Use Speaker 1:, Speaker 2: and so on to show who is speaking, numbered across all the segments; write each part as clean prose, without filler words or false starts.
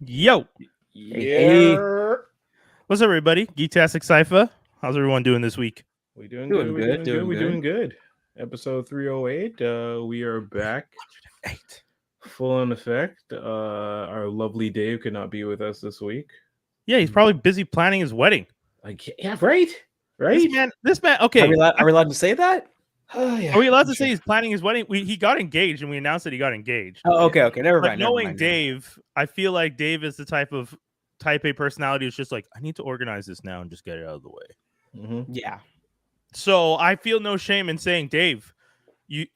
Speaker 1: Yo,
Speaker 2: Yeah.
Speaker 1: what's up, everybody? Geektastic Cypher. How's everyone doing this week?
Speaker 2: We doing good. We doing good. Episode 308. We are back. Full in effect. Our lovely Dave could not be with us this week.
Speaker 1: Yeah, he's probably busy planning his wedding.
Speaker 2: Yeah, right.
Speaker 1: This man. Okay,
Speaker 3: Are we allowed to say that?
Speaker 2: Oh, yeah.
Speaker 1: are we allowed to say he's planning his wedding? He got engaged, and we announced that he got engaged.
Speaker 3: Oh, okay, never
Speaker 1: But
Speaker 3: mind.
Speaker 1: knowing Dave, I feel like Dave is the type A personality who's just like, I need to organize this now and just get it out of the way.
Speaker 2: Mm-hmm.
Speaker 3: Yeah.
Speaker 1: So I feel no shame in saying, Dave, you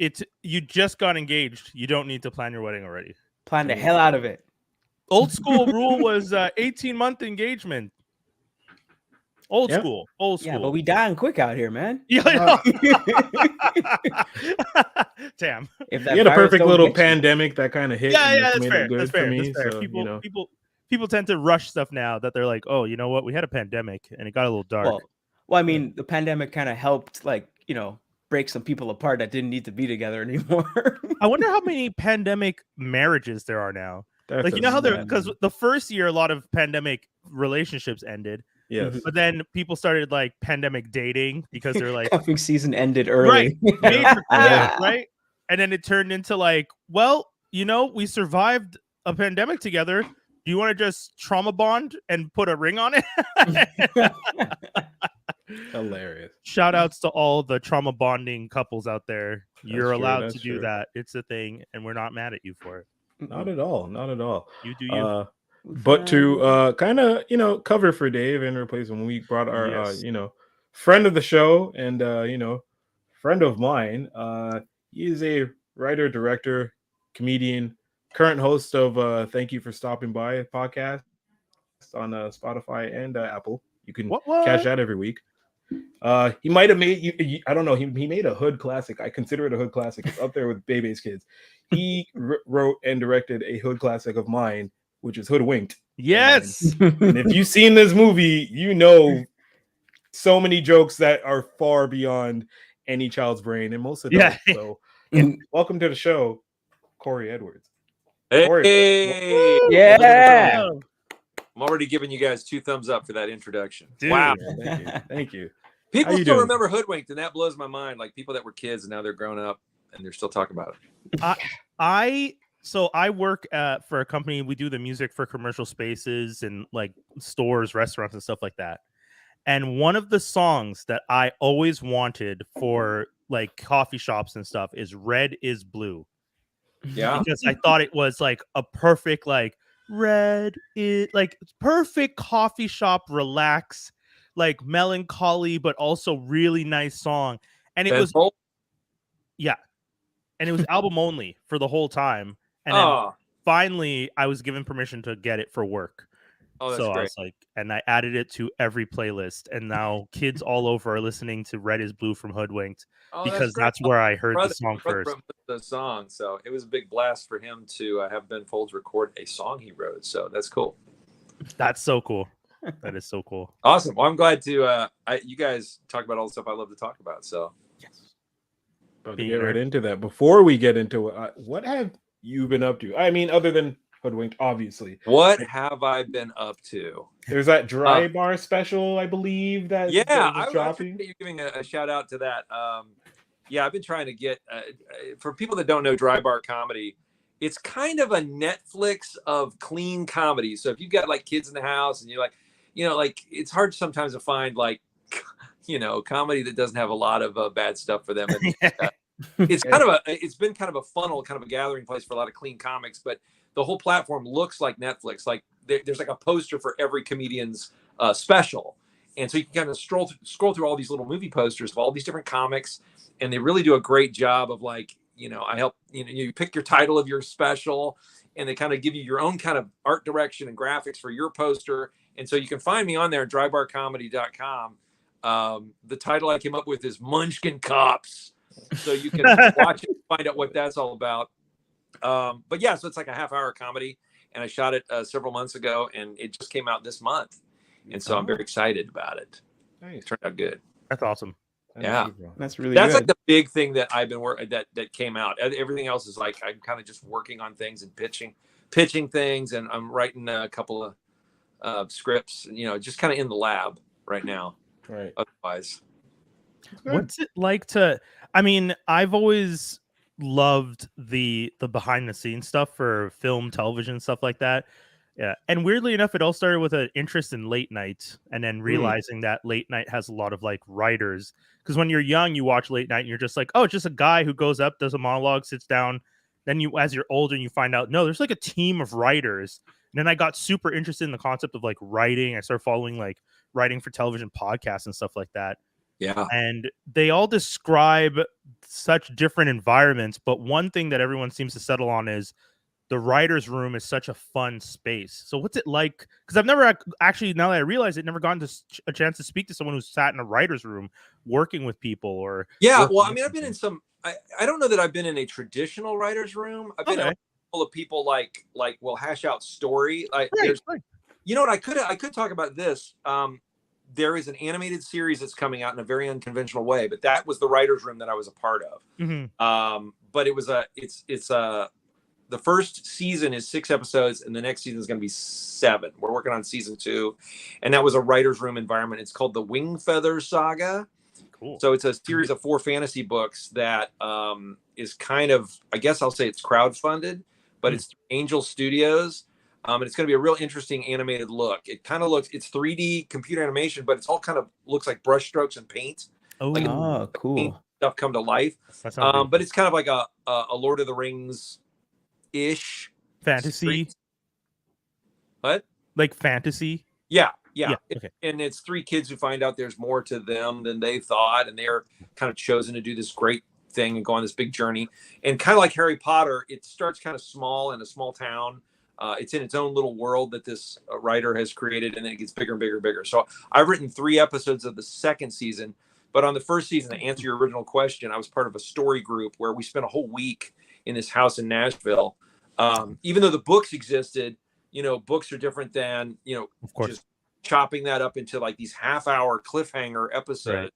Speaker 1: just got engaged. You don't need to plan your wedding already.
Speaker 3: Plan the hell out of it.
Speaker 1: Old school rule was 18-month engagement. Old school.
Speaker 3: Yeah, but we dying quick out here, man.
Speaker 1: Yeah. Damn.
Speaker 3: If
Speaker 2: You had a perfect little pandemic that kind of hit.
Speaker 1: Yeah,
Speaker 2: that's
Speaker 1: made
Speaker 2: fair.
Speaker 1: It good for me.
Speaker 2: So,
Speaker 1: People tend to rush stuff now that they're like, oh, you know what? We had a pandemic and it got a little dark.
Speaker 3: Well, I mean, the pandemic kind of helped, break some people apart that didn't need to be together anymore.
Speaker 1: I wonder how many pandemic marriages there are now.
Speaker 2: That's
Speaker 1: you know how because the first year a lot of pandemic relationships ended.
Speaker 2: Yes.
Speaker 1: But then people started pandemic dating because they're like
Speaker 3: cuffing season ended early.
Speaker 1: Right. Right. And then it turned into we survived a pandemic together. Do you want to just trauma bond and put a ring on it?
Speaker 2: Hilarious.
Speaker 1: Shout outs to all the trauma bonding couples out there. You're allowed to do
Speaker 2: true.
Speaker 1: that. It's a thing, and we're not mad at you for it.
Speaker 2: Not at all.
Speaker 1: You do you.
Speaker 2: But to kind of cover for Dave and replace him, we brought our friend of the show and friend of mine. He is a writer, director, comedian, current host of Thank You for Stopping By podcast on Spotify and Apple. You can catch that every week. He might have made I don't know. He made a hood classic. I consider it a hood classic. It's up there with Bebe's Kids. He wrote and directed a hood classic of mine, which is Hoodwinked.
Speaker 1: Yes.
Speaker 2: And if you've seen this movie, you know so many jokes that are far beyond any child's brain and most adults. Yeah. So, and welcome to the show, Corey Edwards.
Speaker 4: Hey.
Speaker 2: Corey,
Speaker 3: yeah.
Speaker 4: I'm already giving you guys 2 thumbs up for that introduction.
Speaker 1: Dude.
Speaker 4: Wow.
Speaker 2: Thank you.
Speaker 4: People still remember Hoodwinked, and that blows my mind. Like people that were kids and now they're grown up and they're still talking about it.
Speaker 1: So I work for a company. We do the music for commercial spaces and stores, restaurants, and stuff like that. And one of the songs that I always wanted for coffee shops and stuff is "Red Is Blue."
Speaker 4: Yeah,
Speaker 1: because I thought it was a perfect red is perfect coffee shop relax, melancholy but also really nice song. And it was and it was album only for the whole time. And then finally I was given permission to get it for work.
Speaker 4: Oh, that's great.
Speaker 1: I was and I added it to every playlist, and now kids all over are listening to "Red Is Blue" from Hoodwinked because that's where I heard the song first.
Speaker 4: The song, so it was a big blast for him to have Ben Folds record a song he wrote. So that's cool.
Speaker 1: That's so cool. That is so cool.
Speaker 4: Awesome. Well, I'm glad to you guys talk about all the stuff I love to talk about. So
Speaker 2: yes, but to get right into that. Before we get into it, what have you been up to? I mean, other than Hoodwinked, obviously.
Speaker 4: What have I been up to?
Speaker 2: There's that dry bar special, I believe. That
Speaker 4: I appreciate you giving a shout out to that. I've been trying to get for people that don't know dry bar comedy. It's kind of a Netflix of clean comedy. So if you've got kids in the house and you're it's hard sometimes to find comedy that doesn't have a lot of bad stuff for them. And, it's been kind of a funnel, kind of a gathering place for a lot of clean comics, but the whole platform looks like Netflix. There's a poster for every comedian's special. And so you can kind of scroll through all these little movie posters of all these different comics. And they really do a great job of I help, you pick your title of your special and they kind of give you your own kind of art direction and graphics for your poster. And so you can find me on there at drybarcomedy.com. The title I came up with is Munchkin Cops. So you can watch it and find out what that's all about. So it's a half-hour comedy, and I shot it several months ago, and it just came out this month, and so I'm very excited about it.
Speaker 2: Nice.
Speaker 4: It turned out good.
Speaker 1: That's awesome.
Speaker 4: Yeah,
Speaker 3: that's really
Speaker 4: good. The big thing that I've been working that came out. Everything else is I'm kind of just working on things and pitching pitching things, and I'm writing a couple of scripts, just kind of in the lab right now.
Speaker 2: Right.
Speaker 4: Otherwise,
Speaker 1: what's it like to? I mean, I've always loved the behind the scenes stuff for film, television, stuff like that. Yeah, and weirdly enough, it all started with an interest in late night, and then realizing that late night has a lot of like writers. Because when you're young, you watch late night, and you're just like, oh, it's just a guy who goes up, does a monologue, sits down. Then you, as you're older, you find out no, there's like a team of writers. And then I got super interested in the concept of like writing. I started following like writing for television podcasts and stuff like that.
Speaker 4: yeah.
Speaker 1: And they all describe such different environments, but one thing that everyone seems to settle on is the writer's room is such a fun space. So what's it like? Because I've never actually, now that I realize it, never gotten a chance to speak to someone who's sat in a writer's room working with people or.
Speaker 4: Yeah. Well, I mean, I've been in some, I don't know that I've been in a traditional writer's room. I've been full of people like will hash out story. Like
Speaker 1: right.
Speaker 4: You know what? I could talk about this. There is an animated series that's coming out in a very unconventional way, but that was the writer's room that I was a part of. But it was the first season is 6 episodes, and the next season is going to be 7. We're working on season 2, and that was a writer's room environment. It's called the Wing Feather Saga.
Speaker 1: Cool.
Speaker 4: So it's a series of 4 fantasy books that is kind of, I guess I'll say it's crowdfunded, but it's Angel Studios. And it's going to be a real interesting animated look. It kind of looks, it's 3D computer animation, but it's all kind of looks like brush strokes and paint.
Speaker 3: Oh, cool.
Speaker 4: Stuff come to life. But it's kind of like a Lord of the Rings ish
Speaker 1: fantasy.
Speaker 4: What?
Speaker 1: Like fantasy?
Speaker 4: Yeah.
Speaker 1: Okay.
Speaker 4: And it's 3 kids who find out there's more to them than they thought, and they're kind of chosen to do this great thing and go on this big journey. And kind of like Harry Potter, it starts kind of small in a small town. It's in its own little world that this writer has created, and then it gets bigger and bigger and bigger. So I've written 3 episodes of the second season, but on the first season, to answer your original question, I was part of a story group where we spent a whole week in this house in Nashville. Even though the books existed, books are different than,
Speaker 1: of course,
Speaker 4: just chopping that up into like these half-hour cliffhanger episodes.
Speaker 1: Right.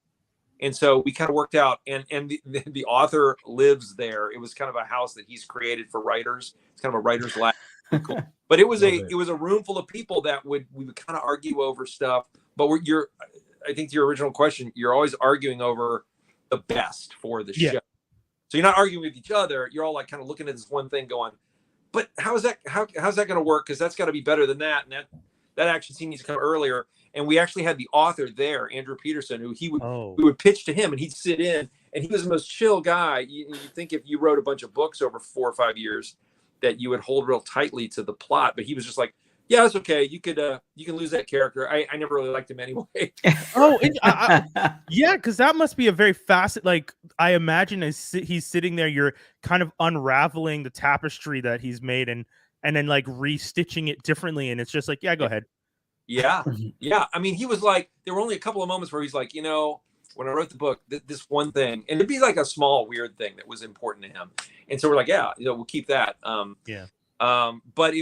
Speaker 4: And so we kind of worked out, and the author lives there. It was kind of a house that he's created for writers. It's kind of a writer's lab. Cool. But it was a room full of people that we would kind of argue over stuff. But I think to your original question, you're always arguing over the best for the show. So you're not arguing with each other. You're all like kind of looking at this one thing going, but how's that going to work? Because that's got to be better than that. And that action scene needs to come earlier. And we actually had the author there, Andrew Peterson, who we would pitch to him, and he'd sit in, and he was the most chill guy. You think if you wrote a bunch of books over 4 or 5 years that you would hold real tightly to the plot, but he was just like, yeah, it's okay. You can lose that character. I never really liked him anyway.
Speaker 1: Yeah, because that must be a very like, I imagine he's sitting there, you're kind of unraveling the tapestry that he's made and then like restitching it differently, and it's just like, yeah, go ahead.
Speaker 4: Yeah. I mean, he was like, there were only a couple of moments where he's like, when I wrote the book, this one thing, and it'd be like a small weird thing that was important to him, and so we're like, yeah, we'll keep that. But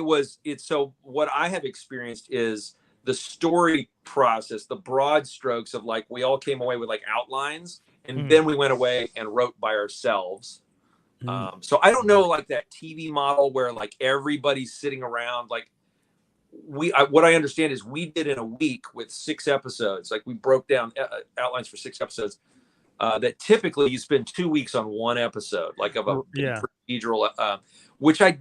Speaker 4: so what I have experienced is the story process, the broad strokes of like, we all came away with like outlines, and then we went away and wrote by ourselves. So I don't know, like that TV model where like everybody's sitting around, like what I understand is we did in a week with 6 episodes. Like we broke down outlines for 6 episodes. That typically you spend 2 weeks on one episode, like of a procedural, which I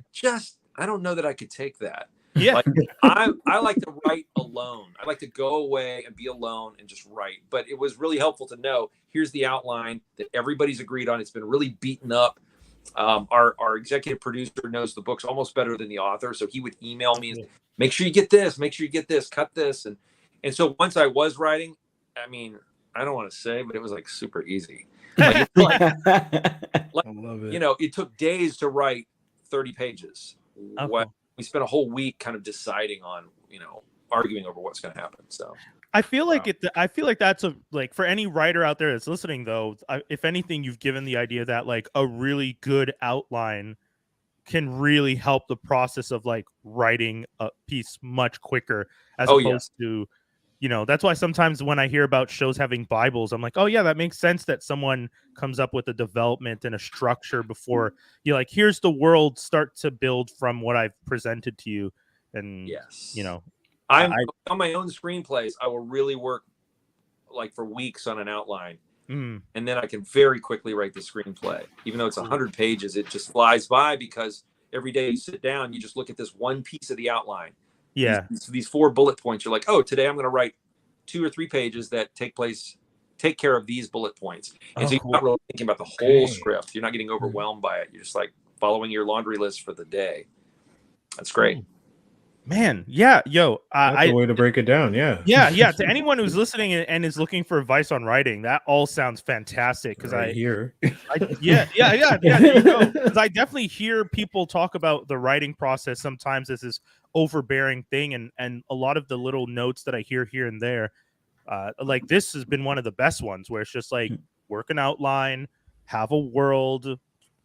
Speaker 4: don't know that I could take that.
Speaker 1: Yeah.
Speaker 4: Like, I like to write alone. I like to go away and be alone and just write. But it was really helpful to know, here's the outline that everybody's agreed on. It's been really beaten up. Our executive producer knows the books almost better than the author. So he would email me and say, make sure you get this, cut this. And so once I was writing, I mean, I don't want to say, but it was like super easy. Like, I love it. It took days to write 30 pages.
Speaker 1: Okay.
Speaker 4: We spent a whole week kind of deciding on, arguing over what's going to happen. So
Speaker 1: I feel like that's for any writer out there that's listening, though, if anything, you've given the idea that like a really good outline can really help the process of like writing a piece much quicker as opposed to you know, that's why sometimes when I hear about shows having Bibles, I'm like, oh yeah, that makes sense that someone comes up with a development and a structure before you're like, here's the world, start to build from what I've presented to you. And
Speaker 4: Yes,
Speaker 1: you know,
Speaker 4: I'm on my own screenplays. I will really work like for weeks on an outline, and then I can very quickly write the screenplay. Even though it's 100 pages, it just flies by because every day you sit down, you just look at this one piece of the outline.
Speaker 1: Yeah.
Speaker 4: These 4 bullet points. You're like, oh, today I'm going to write 2 or 3 pages that take care of these bullet points. And so you're not really thinking about the whole script. You're not getting overwhelmed by it. You're just like following your laundry list for the day. That's great.
Speaker 1: Man, yeah, yo,
Speaker 2: that's a way to break it down. Yeah.
Speaker 1: To anyone who's listening and is looking for advice on writing, that all sounds fantastic. Because
Speaker 2: there you
Speaker 1: go. Because I definitely hear people talk about the writing process sometimes as this overbearing thing, and a lot of the little notes that I hear here and there, like this has been one of the best ones where it's just like work an outline, have a world,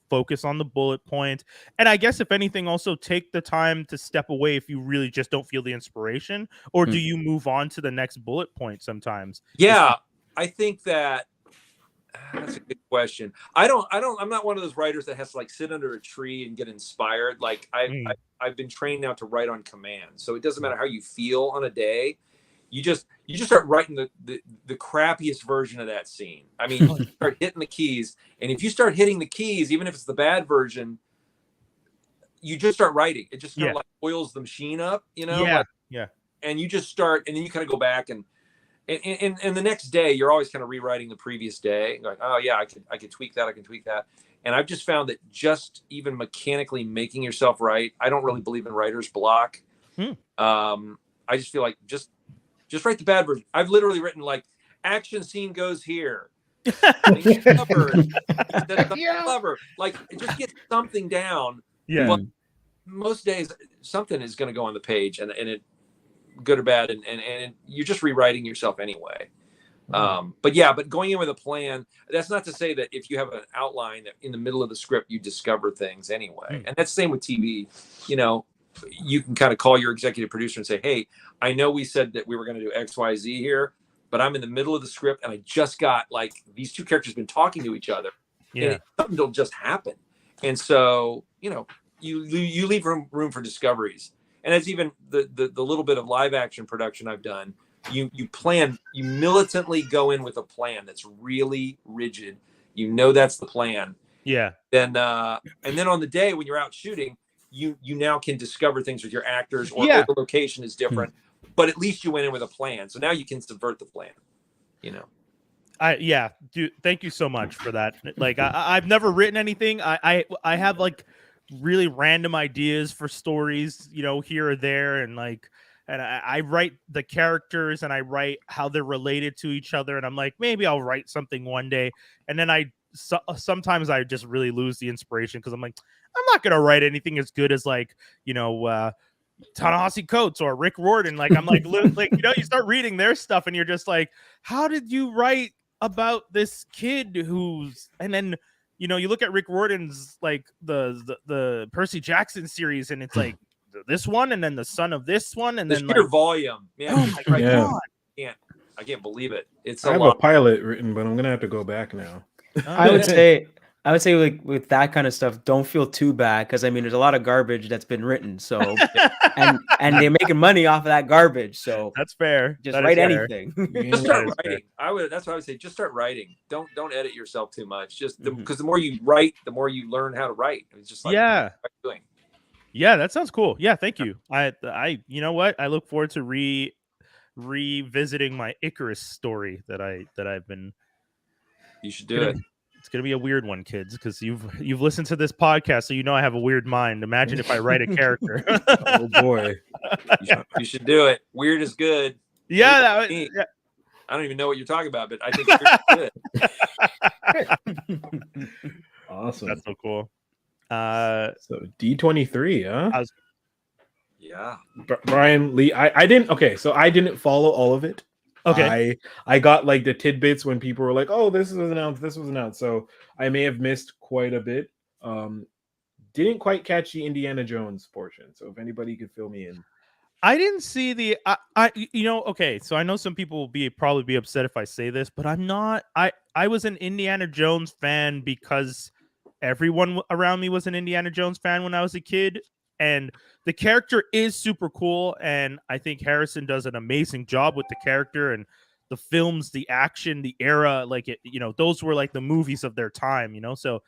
Speaker 1: focus on the bullet point, and I guess if anything, also take the time to step away if you really just don't feel the inspiration, or do you move on to the next bullet point sometimes?
Speaker 4: Yeah, I think that's a good question. I'm not one of those writers that has to like sit under a tree and get inspired. Like I've been trained now to write on command, so it doesn't matter how you feel on a day. You just start writing the crappiest version of that scene. I mean, you start hitting the keys, and if you start hitting the keys, even if it's the bad version, you just start writing. It just kind of like oils the machine up, you know?
Speaker 1: Yeah.
Speaker 4: And you just start, and then you kind of go back and the next day, you're always kind of rewriting the previous day. Like, oh yeah, I could tweak that. I can tweak that. And I've just found that just even mechanically making yourself write, I don't really believe in writer's block. I just feel like just write the bad version. I've literally written like action scene goes here. Clever. Like just get something down.
Speaker 1: Yeah.
Speaker 4: But most days something is going to go on the page, and it good or bad, and you're just rewriting yourself anyway. But going in with a plan, that's not to say that if you have an outline that in the middle of the script you discover things anyway. And that's the same with TV. You know, you can kind of call your executive producer and say, hey, I know we said that we were going to do XYZ here, but I'm in the middle of the script and I just got like these 2 characters been talking to each other. And something will just happen. And so, you know, you leave room for discoveries. And that's even the little bit of live action production I've done. You militantly go in with a plan that's really rigid. You know that's the plan.
Speaker 1: Yeah.
Speaker 4: Then and then on the day when you're out shooting, you now can discover things with your actors, or the location is different, but at least you went in with a plan. So now you can subvert the plan, you know.
Speaker 1: Dude, thank you so much for that. Like I've never written anything. I have like really random ideas for stories, you know, here or there, and I write the characters and I write how they're related to each other, and I'm like, maybe I'll write something one day, and then sometimes I just really lose the inspiration because I'm like, I'm not gonna write anything as good as like, you know, Ta-Nehisi Coates or Rick Riordan. Like I'm like, like, you know, you start reading their stuff and you're just like, how did you write about this kid who's, and then, you know, you look at Rick Riordan's like the Percy Jackson series, and it's like this one, and then the son of this one, and then
Speaker 4: sheer volume. Man,
Speaker 1: oh my God.
Speaker 4: I can't believe it.
Speaker 2: I have a pilot written, but I'm gonna have to go back now.
Speaker 3: I would say like with that kind of stuff, don't feel too bad, because I mean there's a lot of garbage that's been written. So and they're making money off of that garbage. So
Speaker 1: that's fair.
Speaker 3: Just write anything.
Speaker 4: Just start writing. That's what I would say. Just start writing. Don't edit yourself too much. Just because the more you write, the more you learn how to write. It's just like what are you doing?
Speaker 1: Yeah, that sounds cool. Yeah, thank you. I you know what? I look forward to revisiting my Icarus story that I've been.
Speaker 4: You should do it.
Speaker 1: It's gonna be a weird one, kids, because you've listened to this podcast, so you know I have a weird mind. Imagine if I write a character.
Speaker 2: Oh boy,
Speaker 4: you should do it. Weird is good.
Speaker 1: Yeah,
Speaker 4: I don't even know what you're talking about, but I think weird is
Speaker 2: good. Awesome.
Speaker 1: That's so cool.
Speaker 2: So D23, huh?
Speaker 4: Yeah.
Speaker 2: Brian Lee. I didn't follow all of it.
Speaker 1: Okay.
Speaker 2: I got like the tidbits when people were like, "Oh, this was announced." So I may have missed quite a bit. Didn't quite catch the Indiana Jones portion. So if anybody could fill me in.
Speaker 1: I didn't see the okay, so I know some people will probably be upset if I say this, but I'm not. I was an Indiana Jones fan because everyone around me was an Indiana Jones fan when I was a kid, and the character is super cool, and I think Harrison does an amazing job with the character and the films, the action, the era, like it, those were like the movies of their time, so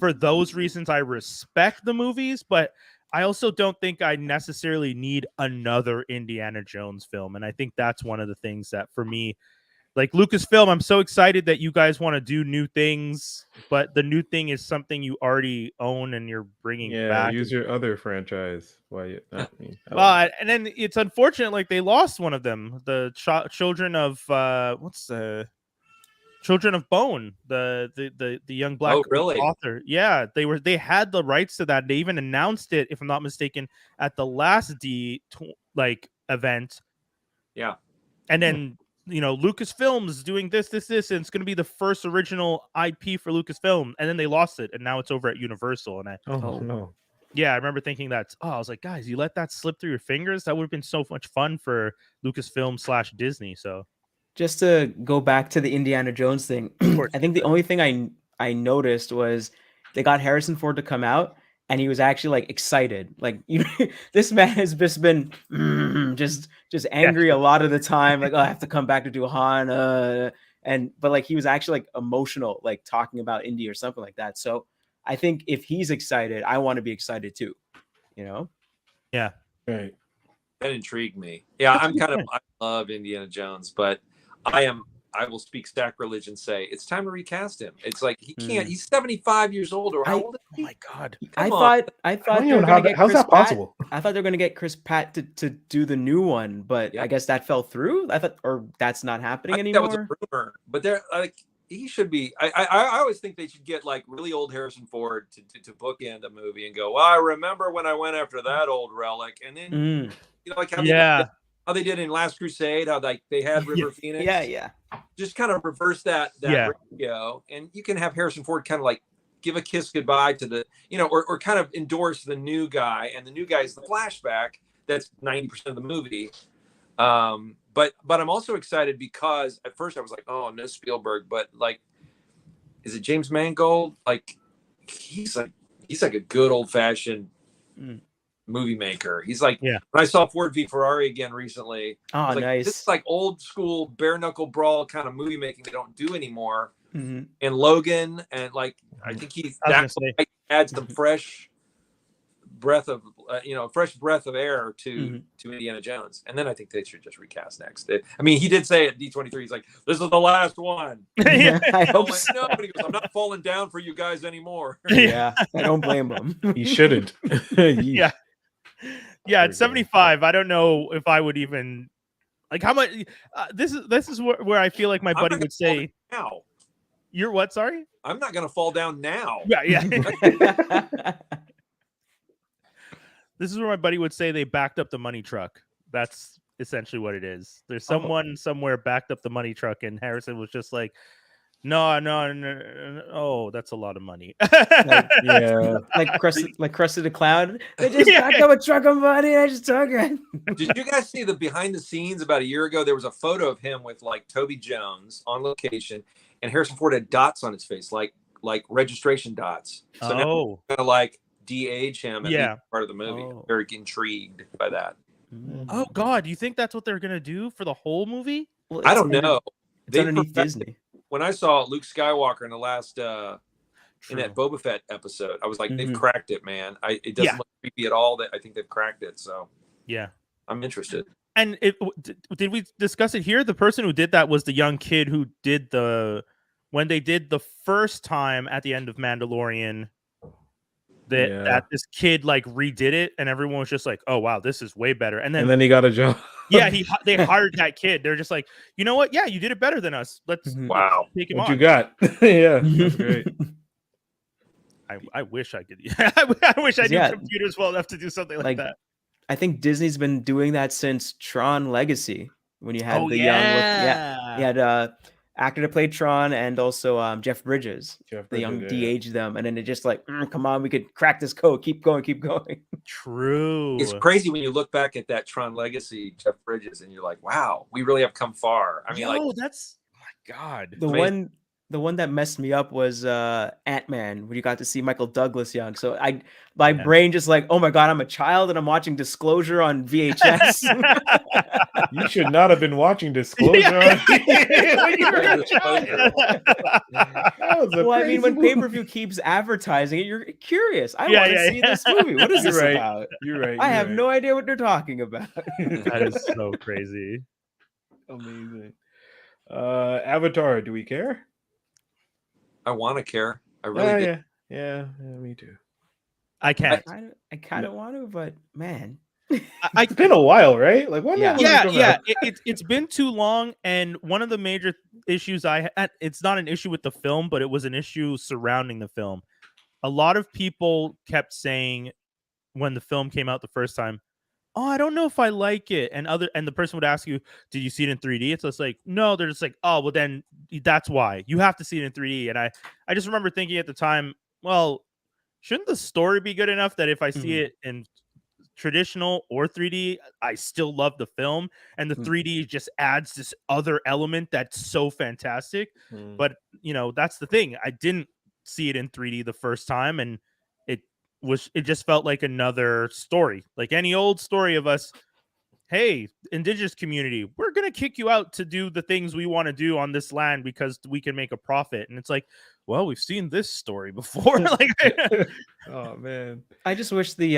Speaker 1: for those reasons I respect the movies, but I also don't think I necessarily need another Indiana Jones film. And I think that's one of the things that for me, like Lucasfilm, I'm so excited that you guys want to do new things, but the new thing is something you already own and you're bringing back.
Speaker 2: Use your other franchise. Why?
Speaker 1: Well, and then it's unfortunate, like they lost one of them, the children of Children of Bone, the young black author. Yeah, they had the rights to that. They even announced it, if I'm not mistaken, at the last event.
Speaker 4: Yeah.
Speaker 1: And then Lucasfilm is doing this, and it's going to be the first original IP for Lucasfilm, and then they lost it, and now it's over at Universal. And
Speaker 2: no.
Speaker 1: Yeah, I remember thinking that. I was like, guys, you let that slip through your fingers? That would have been so much fun for Lucasfilm/Disney. So.
Speaker 3: Just to go back to the Indiana Jones thing, I think the only thing I noticed was they got Harrison Ford to come out, and he was actually like excited. Like this man has just been just angry a lot of the time. Like, oh, I have to come back to do Han, but like he was actually like emotional, like talking about Indy or something like that. So I think if he's excited, I want to be excited too.
Speaker 1: Yeah.
Speaker 2: Right.
Speaker 4: That intrigued me. Yeah, I love Indiana Jones, but I will speak sacrilege and say it's time to recast him. It's like he can't. He's 75 years old, or how old is he?
Speaker 1: Oh my God!
Speaker 3: I thought
Speaker 2: how's that possible?
Speaker 3: I thought they were going to get Chris Pratt to do the new one, but I guess that fell through. I thought, or that's not happening anymore.
Speaker 4: That was a rumor, but they're like he should be. I always think they should get like really old Harrison Ford to bookend a movie and go, well, I remember when I went after that old relic, and then like how they did in Last Crusade, how they had River Phoenix.
Speaker 3: Yeah.
Speaker 4: Just kind of reverse that ratio, and you can have Harrison Ford kind of like give a kiss goodbye to the, or kind of endorse the new guy, and the new guy is the flashback. That's 90% of the movie. But I'm also excited because at first I was like, oh, no Spielberg, but like, is it James Mangold? Like, he's like a good old fashioned movie maker. He's like, when I saw Ford v Ferrari again recently,
Speaker 3: oh,
Speaker 4: like,
Speaker 3: nice.
Speaker 4: This is like old school bare knuckle brawl kind of movie making they don't do anymore. And Logan, and like I think adds the fresh breath of air to Indiana Jones. And then I think they should just recast next. He did say at D23, he's like, this is the last one.
Speaker 3: I hope so.
Speaker 4: No, but he goes, I'm not falling down for you guys anymore.
Speaker 3: Yeah, I don't blame him.
Speaker 2: You shouldn't.
Speaker 1: Yeah, at 75, I don't know if I would even like how much. This is where I feel like my buddy would say,
Speaker 4: now.
Speaker 1: You're what? Sorry?
Speaker 4: I'm not going to fall down now.
Speaker 1: Yeah. This is where my buddy would say they backed up the money truck. That's essentially what it is. There's someone somewhere backed up the money truck, and Harrison was just like, no. Oh, that's a lot of money.
Speaker 3: like Crusted the Cloud. They just backed up a truck of money. I just took it.
Speaker 4: Did you guys see the behind the scenes about a year ago? There was a photo of him with like Toby Jones on location, and Harrison Ford had dots on his face, like registration dots. So now kind of like de-age him and part of the movie. Very intrigued by that.
Speaker 1: Oh God, do you think that's what they're gonna do for the whole movie?
Speaker 4: Well, I don't know.
Speaker 3: It's underneath Disney.
Speaker 4: When I saw Luke Skywalker in the last in that Boba Fett episode, I was like, they've cracked it, man. It doesn't look creepy at all. That I think they've cracked it. So
Speaker 1: yeah,
Speaker 4: I'm interested.
Speaker 1: And did we discuss it here? The person who did that was the young kid who did when they did the first time at the end of Mandalorian. That this kid like redid it, and everyone was just like, "Oh wow, this is way better." And then
Speaker 2: he got a job.
Speaker 1: Yeah, they hired that kid. They're just like, you know what? Yeah, you did it better than us. Let's take him on.
Speaker 2: What you got? Yeah, that's great.
Speaker 1: I wish I could. I wish I knew computers well enough to do something like that.
Speaker 3: I think Disney's been doing that since Tron Legacy, when you had young. You had actor that played Tron, and also Jeff Bridges. The young de-aged them, and then it just like, come on, we could crack this code. Keep going.
Speaker 1: True.
Speaker 4: It's crazy when you look back at that Tron Legacy, Jeff Bridges, and you're like, wow, we really have come far. I mean,
Speaker 1: that's, oh my God.
Speaker 3: The one that messed me up was Ant-Man, when you got to see Michael Douglas young. So my brain just like, oh my God, I'm a child and I'm watching Disclosure on VHS.
Speaker 2: You should not have been watching Disclosure on when you were a child.
Speaker 3: Well, I mean, when pay-per-view keeps advertising it, you're curious. I want to see this movie. What is this about?
Speaker 2: You're right.
Speaker 3: I have no idea what they're talking about.
Speaker 1: That is so crazy.
Speaker 2: Amazing. Avatar, do we care?
Speaker 4: I want to care. I really do.
Speaker 2: Yeah, me too.
Speaker 1: I can't.
Speaker 3: I kind of want to, but man,
Speaker 2: it's been a while, right? Like when?
Speaker 1: It's been too long, and one of the major issues I had, it's not an issue with the film, but it was an issue surrounding the film. A lot of people kept saying when the film came out the first time, oh, I don't know if I like it. And the person would ask you, did you see it in 3D? It's just like, no, they're just like, oh, well then that's why you have to see it in 3D. And I just remember thinking at the time, well, shouldn't the story be good enough that if I see it in traditional or 3D, I still love the film, and the 3D just adds this other element that's so fantastic. But that's the thing. I didn't see it in 3D the first time, and it just felt like another story, like any old story of us. Hey, indigenous community, we're gonna kick you out to do the things we want to do on this land because we can make a profit. And it's like, well, we've seen this story before. Like,
Speaker 2: oh man,
Speaker 3: I just wish the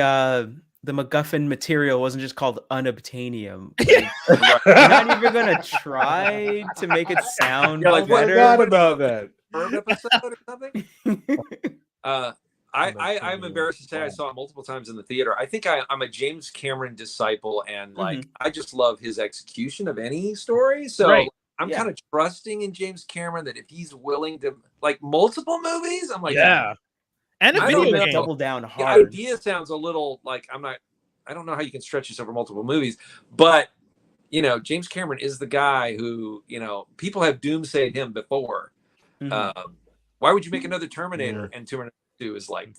Speaker 3: MacGuffin material wasn't just called unobtainium. Like, you're not even gonna try to make it sound better.
Speaker 2: What about that?
Speaker 4: Episode or something? I'm embarrassed to say I saw it multiple times in the theater. I think I'm a James Cameron disciple, and I just love his execution of any story. So I'm kind of trusting in James Cameron that if he's willing to like multiple movies, I'm like,
Speaker 1: and a video game.
Speaker 3: Double down hard.
Speaker 4: The idea sounds a little like I don't know how you can stretch this over multiple movies, but James Cameron is the guy who people have doomsayed him before. Why would you make another Terminator? And Terminator 2 is like,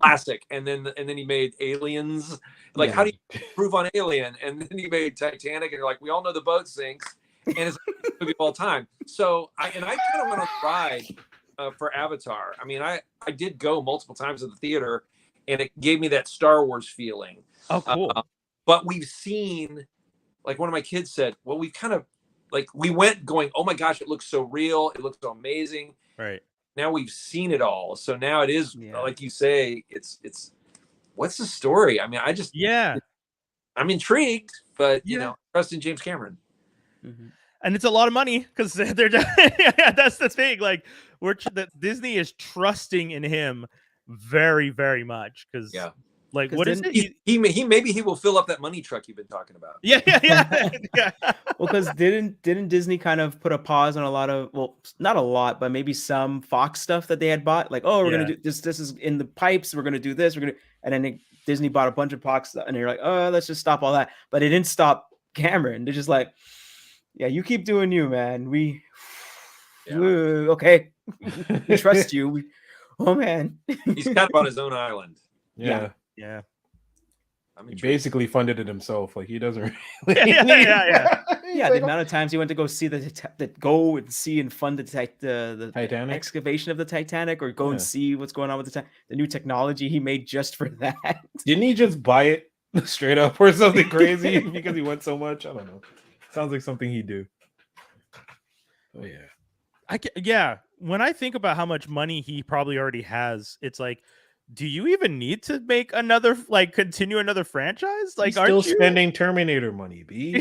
Speaker 4: classic. And then he made Aliens. Like, how do you improve on Alien? And then he made Titanic, and you're like, we all know the boat sinks, and it's a movie of all time. So I kind of went on a ride for Avatar. I mean, I did go multiple times to the theater, and it gave me that Star Wars feeling.
Speaker 1: Oh, cool.
Speaker 4: But we've seen, like one of my kids said, well, we kind of like we went going, oh my gosh, it looks so real, it looks so amazing.
Speaker 1: Right.
Speaker 4: Now we've seen it all, so now it is like you say. It's what's the story? I mean, I'm intrigued, but trust in James Cameron.
Speaker 1: And it's a lot of money because they're that's the thing. Like Disney is trusting in him very, very much because like what is it?
Speaker 4: He maybe he will fill up that money truck you've been talking about.
Speaker 1: Yeah.
Speaker 3: Well, because didn't Disney kind of put a pause on a lot of, well, not a lot, but maybe some Fox stuff that they had bought? Like, oh, we're gonna do this. This is in the pipes. We're gonna do this. And then Disney bought a bunch of Fox stuff, and they're like, oh, let's just stop all that. But it didn't stop Cameron. They're just like, yeah, you keep doing you, man. Okay, we trust you. Oh man,
Speaker 4: he's kind of on his own island.
Speaker 2: Yeah.
Speaker 4: I
Speaker 2: he basically funded it himself. Like he doesn't really.
Speaker 3: The amount of times he went to go see go and see and fund the
Speaker 2: Titanic
Speaker 3: excavation of the Titanic, or go and see what's going on with the new technology he made just for that.
Speaker 2: Didn't he just buy it straight up or something crazy because he went so much? I don't know. Sounds like something he'd do. Oh yeah.
Speaker 1: When I think about how much money he probably already has, it's like, do you even need to make another, like, continue another franchise? Like,
Speaker 2: he's still spending Terminator money, B.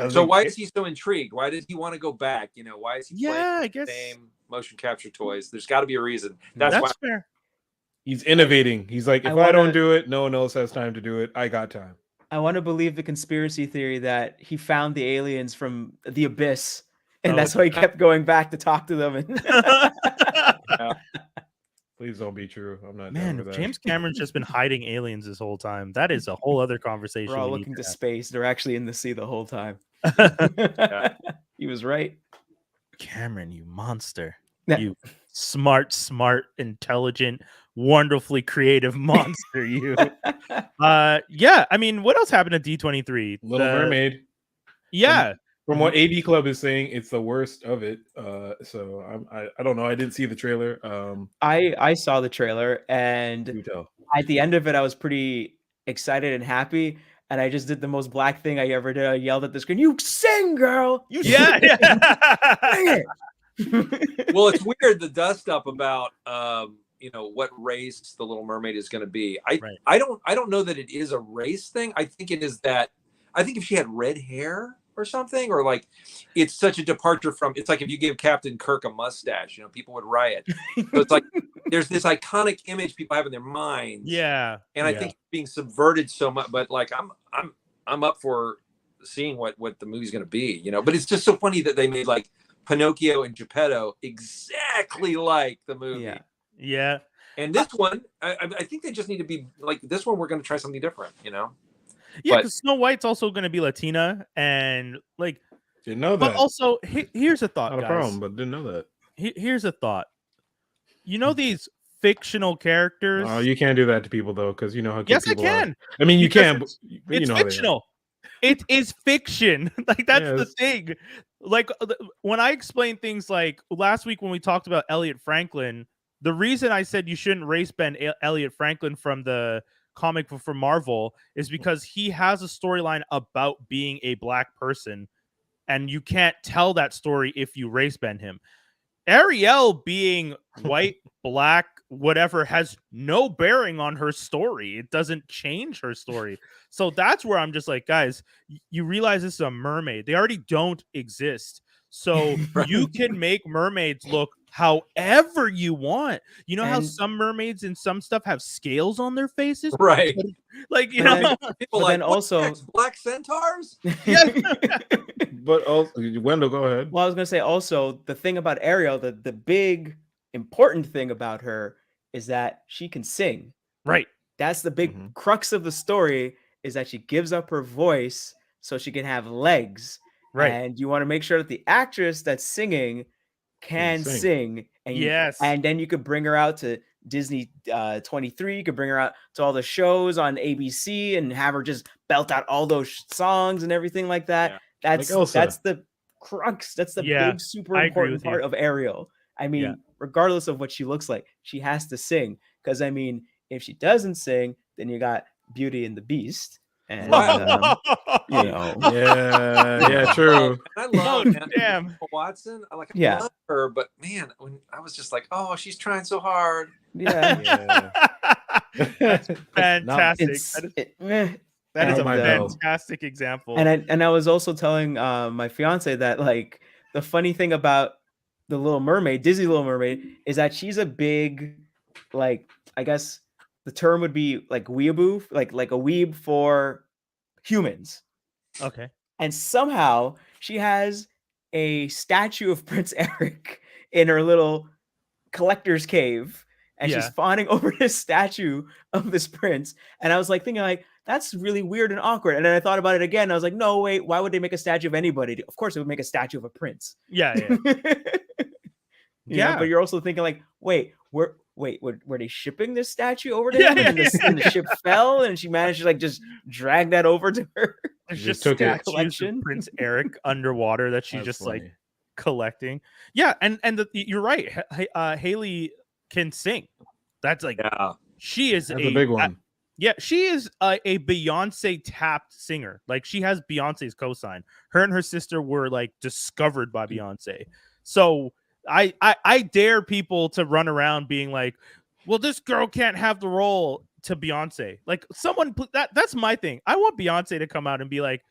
Speaker 4: So why is he so intrigued? Why did he want to go back? Why is he playing
Speaker 1: I guess
Speaker 4: the same motion capture toys? There's got to be a reason.
Speaker 1: That's why fair.
Speaker 2: He's innovating. He's like, if I don't do it, no one else has time to do it. I got time.
Speaker 3: I want to believe the conspiracy theory that he found the aliens from the abyss, and that's why he kept going back to talk to them.
Speaker 2: Please don't be true. I'm not.
Speaker 1: Man, James Cameron's just been hiding aliens this whole time. That is a whole other conversation.
Speaker 3: We're all looking to space. They're actually in the sea the whole time. He was right.
Speaker 1: Cameron, you monster.
Speaker 3: Yeah.
Speaker 1: You smart, intelligent, wonderfully creative monster. You. Yeah. I mean, what else happened at D23?
Speaker 2: Little Mermaid.
Speaker 1: Yeah.
Speaker 2: From what AD Club is saying, it's the worst of it. So I don't know. I didn't see the trailer.
Speaker 3: I saw the trailer, and
Speaker 2: you tell.
Speaker 3: At the end of it, I was pretty excited and happy. And I just did the most black thing I ever did. I yelled at the screen, "You sing, girl! You sing,
Speaker 1: yeah.
Speaker 3: it!"
Speaker 4: Well, it's weird the dust up about what race the Little Mermaid is going to be. I don't know that it is a race thing. I think it is that. I think if she had red hair or something, or like it's such a departure from. It's like if you give Captain Kirk a mustache, people would riot. So it's like there's this iconic image people have in their minds.
Speaker 1: Yeah,
Speaker 4: and I think it's being subverted so much. But like I'm up for seeing what the movie's going to be. But it's just so funny that they made like Pinocchio and Geppetto exactly like the movie.
Speaker 1: Yeah.
Speaker 4: And this one, I think they just need to be like this one. We're going to try something different.
Speaker 1: Yeah, because Snow White's also going to be Latina, and like
Speaker 2: didn't know that.
Speaker 1: But also, here's a thought,
Speaker 2: Not a
Speaker 1: guys.
Speaker 2: problem, but didn't know that.
Speaker 1: Here's a thought. These fictional characters.
Speaker 2: Oh, you can't do that to people though, because you know how.
Speaker 1: Yes, I can.
Speaker 2: Are. I mean, you can. But
Speaker 1: it's fictional. It is fiction. Like that's the thing. Like when I explain things like last week when we talked about Elliot Franklin, the reason I said you shouldn't race bend Elliot Franklin from the comic book from Marvel is because he has a storyline about being a black person, and you can't tell that story if you race bend him. Ariel being white, black, whatever has no bearing on her story. It doesn't change her story. So that's where I'm just like, guys, you realize this is a mermaid. They already don't exist. So you can make mermaids look however you want. You know how some mermaids and some stuff have scales on their faces?
Speaker 4: Right.
Speaker 1: Like,
Speaker 4: people like,
Speaker 3: also
Speaker 4: black centaurs?
Speaker 1: Yes.
Speaker 2: But also, Wendell, go ahead.
Speaker 3: Well, I was going to say also the thing about Ariel, the big important thing about her is that she can sing.
Speaker 1: Right.
Speaker 3: That's the big crux of the story, is that she gives up her voice so she can have legs.
Speaker 1: Right.
Speaker 3: And you want to make sure that the actress that's singing can sing. And and then you could bring her out to Disney 23. You could bring her out to all the shows on ABC and have her just belt out all those songs and everything like that. Yeah. That's the crux. That's the big, super important part of Ariel. I mean, regardless of what she looks like, she has to sing. Because I mean, if she doesn't sing, then you got Beauty and the Beast. And
Speaker 2: true.
Speaker 4: I love Emma Watson. I love her, but man, when I was just like, oh, she's trying so hard.
Speaker 1: Yeah. That's fantastic. That is a fantastic example.
Speaker 3: And I was also telling my fiance that like the funny thing about the Little Mermaid, Disney Little Mermaid, is that she's a big, like, I guess the term would be like weeaboo, like a weeb for humans.
Speaker 1: Okay.
Speaker 3: And somehow she has a statue of Prince Eric in her little collector's cave, and she's fawning over this statue of this prince. And I was like thinking like, that's really weird and awkward. And then I thought about it again. I was like, no, wait, why would they make a statue of anybody? Of course, it would make a statue of a prince.
Speaker 1: Yeah.
Speaker 3: Yeah. But you're also thinking like, were they shipping this statue over to him? And the ship fell, and she managed to like just drag that over to her.
Speaker 1: There's just statues of Prince Eric underwater that she's just funny. Like collecting. Yeah, and you're right. Haley can sing. That's like she is
Speaker 2: a big one.
Speaker 1: She is a Beyonce tapped singer. Like she has Beyonce's cosign. Her and her sister were like discovered by Beyonce. So I dare people to run around being like, well, this girl can't have the role to Beyonce. Like someone that's my thing. I want Beyonce to come out and be like,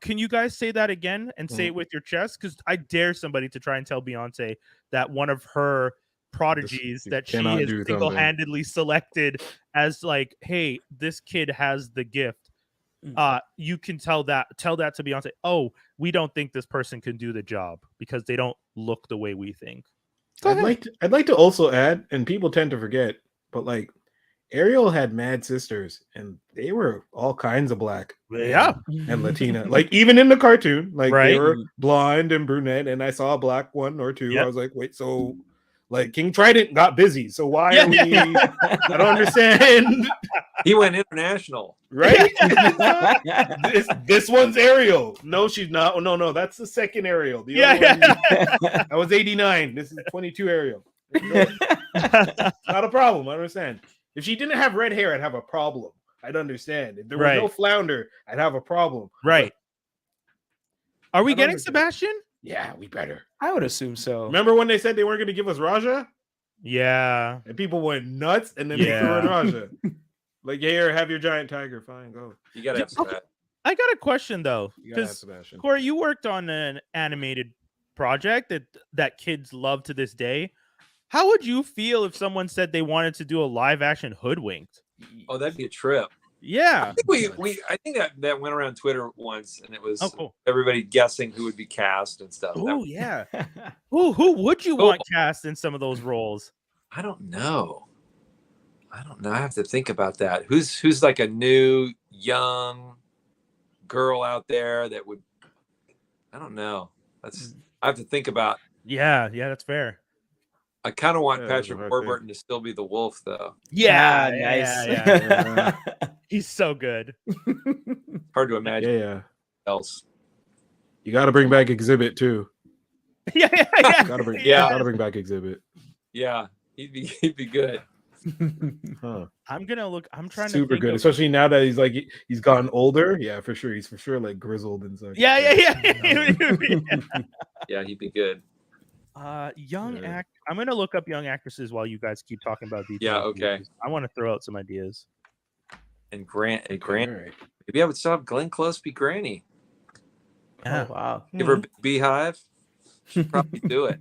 Speaker 1: can you guys say that again and say it with your chest? Because I dare somebody to try and tell Beyonce that one of her prodigies that she has single-handedly selected as like, hey, this kid has the gift. You can tell that to Beyonce. Oh, we don't think this person can do the job because they don't look the way we think.
Speaker 2: I'd like to also add, and people tend to forget, but like Ariel had mad sisters, and they were all kinds of black.
Speaker 1: Yeah.
Speaker 2: And Latina. Like, even in the cartoon, like, they
Speaker 1: Right.
Speaker 2: were blonde and brunette, and I saw a black one or two.
Speaker 1: Yep.
Speaker 2: I was like, wait, so like King Trident got busy. So why
Speaker 1: Yeah,
Speaker 2: are we?
Speaker 1: yeah.
Speaker 2: I don't understand.
Speaker 4: He went international.
Speaker 2: Right? this one's Ariel. No, she's not. Oh, no, that's the second Ariel. The other one, that was 89. This is 22 Ariel. Not a problem. I understand. If she didn't have red hair, I'd have a problem. I'd understand. If there was no flounder, I'd have a problem.
Speaker 1: Right. Are we
Speaker 2: I don't
Speaker 1: getting
Speaker 2: understand.
Speaker 1: Sebastian?
Speaker 2: Yeah, we better.
Speaker 3: I would assume so.
Speaker 2: Remember when they said they weren't going to give us Raja?
Speaker 1: Yeah.
Speaker 2: And people went nuts, and then they threw in Raja. Like, here, have your giant tiger. Fine, go.
Speaker 4: You gotta have Sebastian.
Speaker 1: I got a question though,
Speaker 2: You gotta have
Speaker 1: because
Speaker 2: Sebastian.
Speaker 1: Corey, you worked on an animated project that kids love to this day. How would you feel if someone said they wanted to do a live action Hoodwinked?
Speaker 4: Oh, that'd be a trip.
Speaker 1: Yeah.
Speaker 4: I think that went around Twitter once, and it was
Speaker 1: cool.
Speaker 4: everybody guessing who would be cast and stuff.
Speaker 1: Oh yeah. Who would you want cast in some of those roles?
Speaker 4: I don't know. I have to think about that. Who's like a new young girl out there that would? I don't know. I have to think about.
Speaker 1: Yeah, that's fair.
Speaker 4: I kind of want
Speaker 2: that's
Speaker 4: Patrick
Speaker 2: a hard
Speaker 4: Warburton to still be the wolf, though.
Speaker 1: Yeah,
Speaker 3: nice.
Speaker 1: Yeah. He's so good.
Speaker 4: Hard to imagine
Speaker 2: Yeah.
Speaker 4: else.
Speaker 2: You got to bring back Exhibit too.
Speaker 1: Yeah.
Speaker 2: Got to bring.
Speaker 4: Yeah.
Speaker 2: Got to bring back Exhibit.
Speaker 4: Yeah, he'd be good.
Speaker 2: Huh.
Speaker 1: I'm trying to
Speaker 2: Super
Speaker 1: think
Speaker 2: good,
Speaker 1: of...
Speaker 2: especially now that he's gotten older. Yeah, for sure. He's for sure like grizzled and such.
Speaker 1: Yeah.
Speaker 4: Yeah, he'd be good.
Speaker 1: Young act. I'm gonna look up young actresses while you guys keep talking about these.
Speaker 4: Yeah, okay.
Speaker 1: I want to throw out some ideas.
Speaker 4: And Grant,
Speaker 2: All right.
Speaker 4: maybe I would still have Glenn Close be Granny.
Speaker 3: Oh, wow.
Speaker 4: Give her a beehive. She'd probably do it.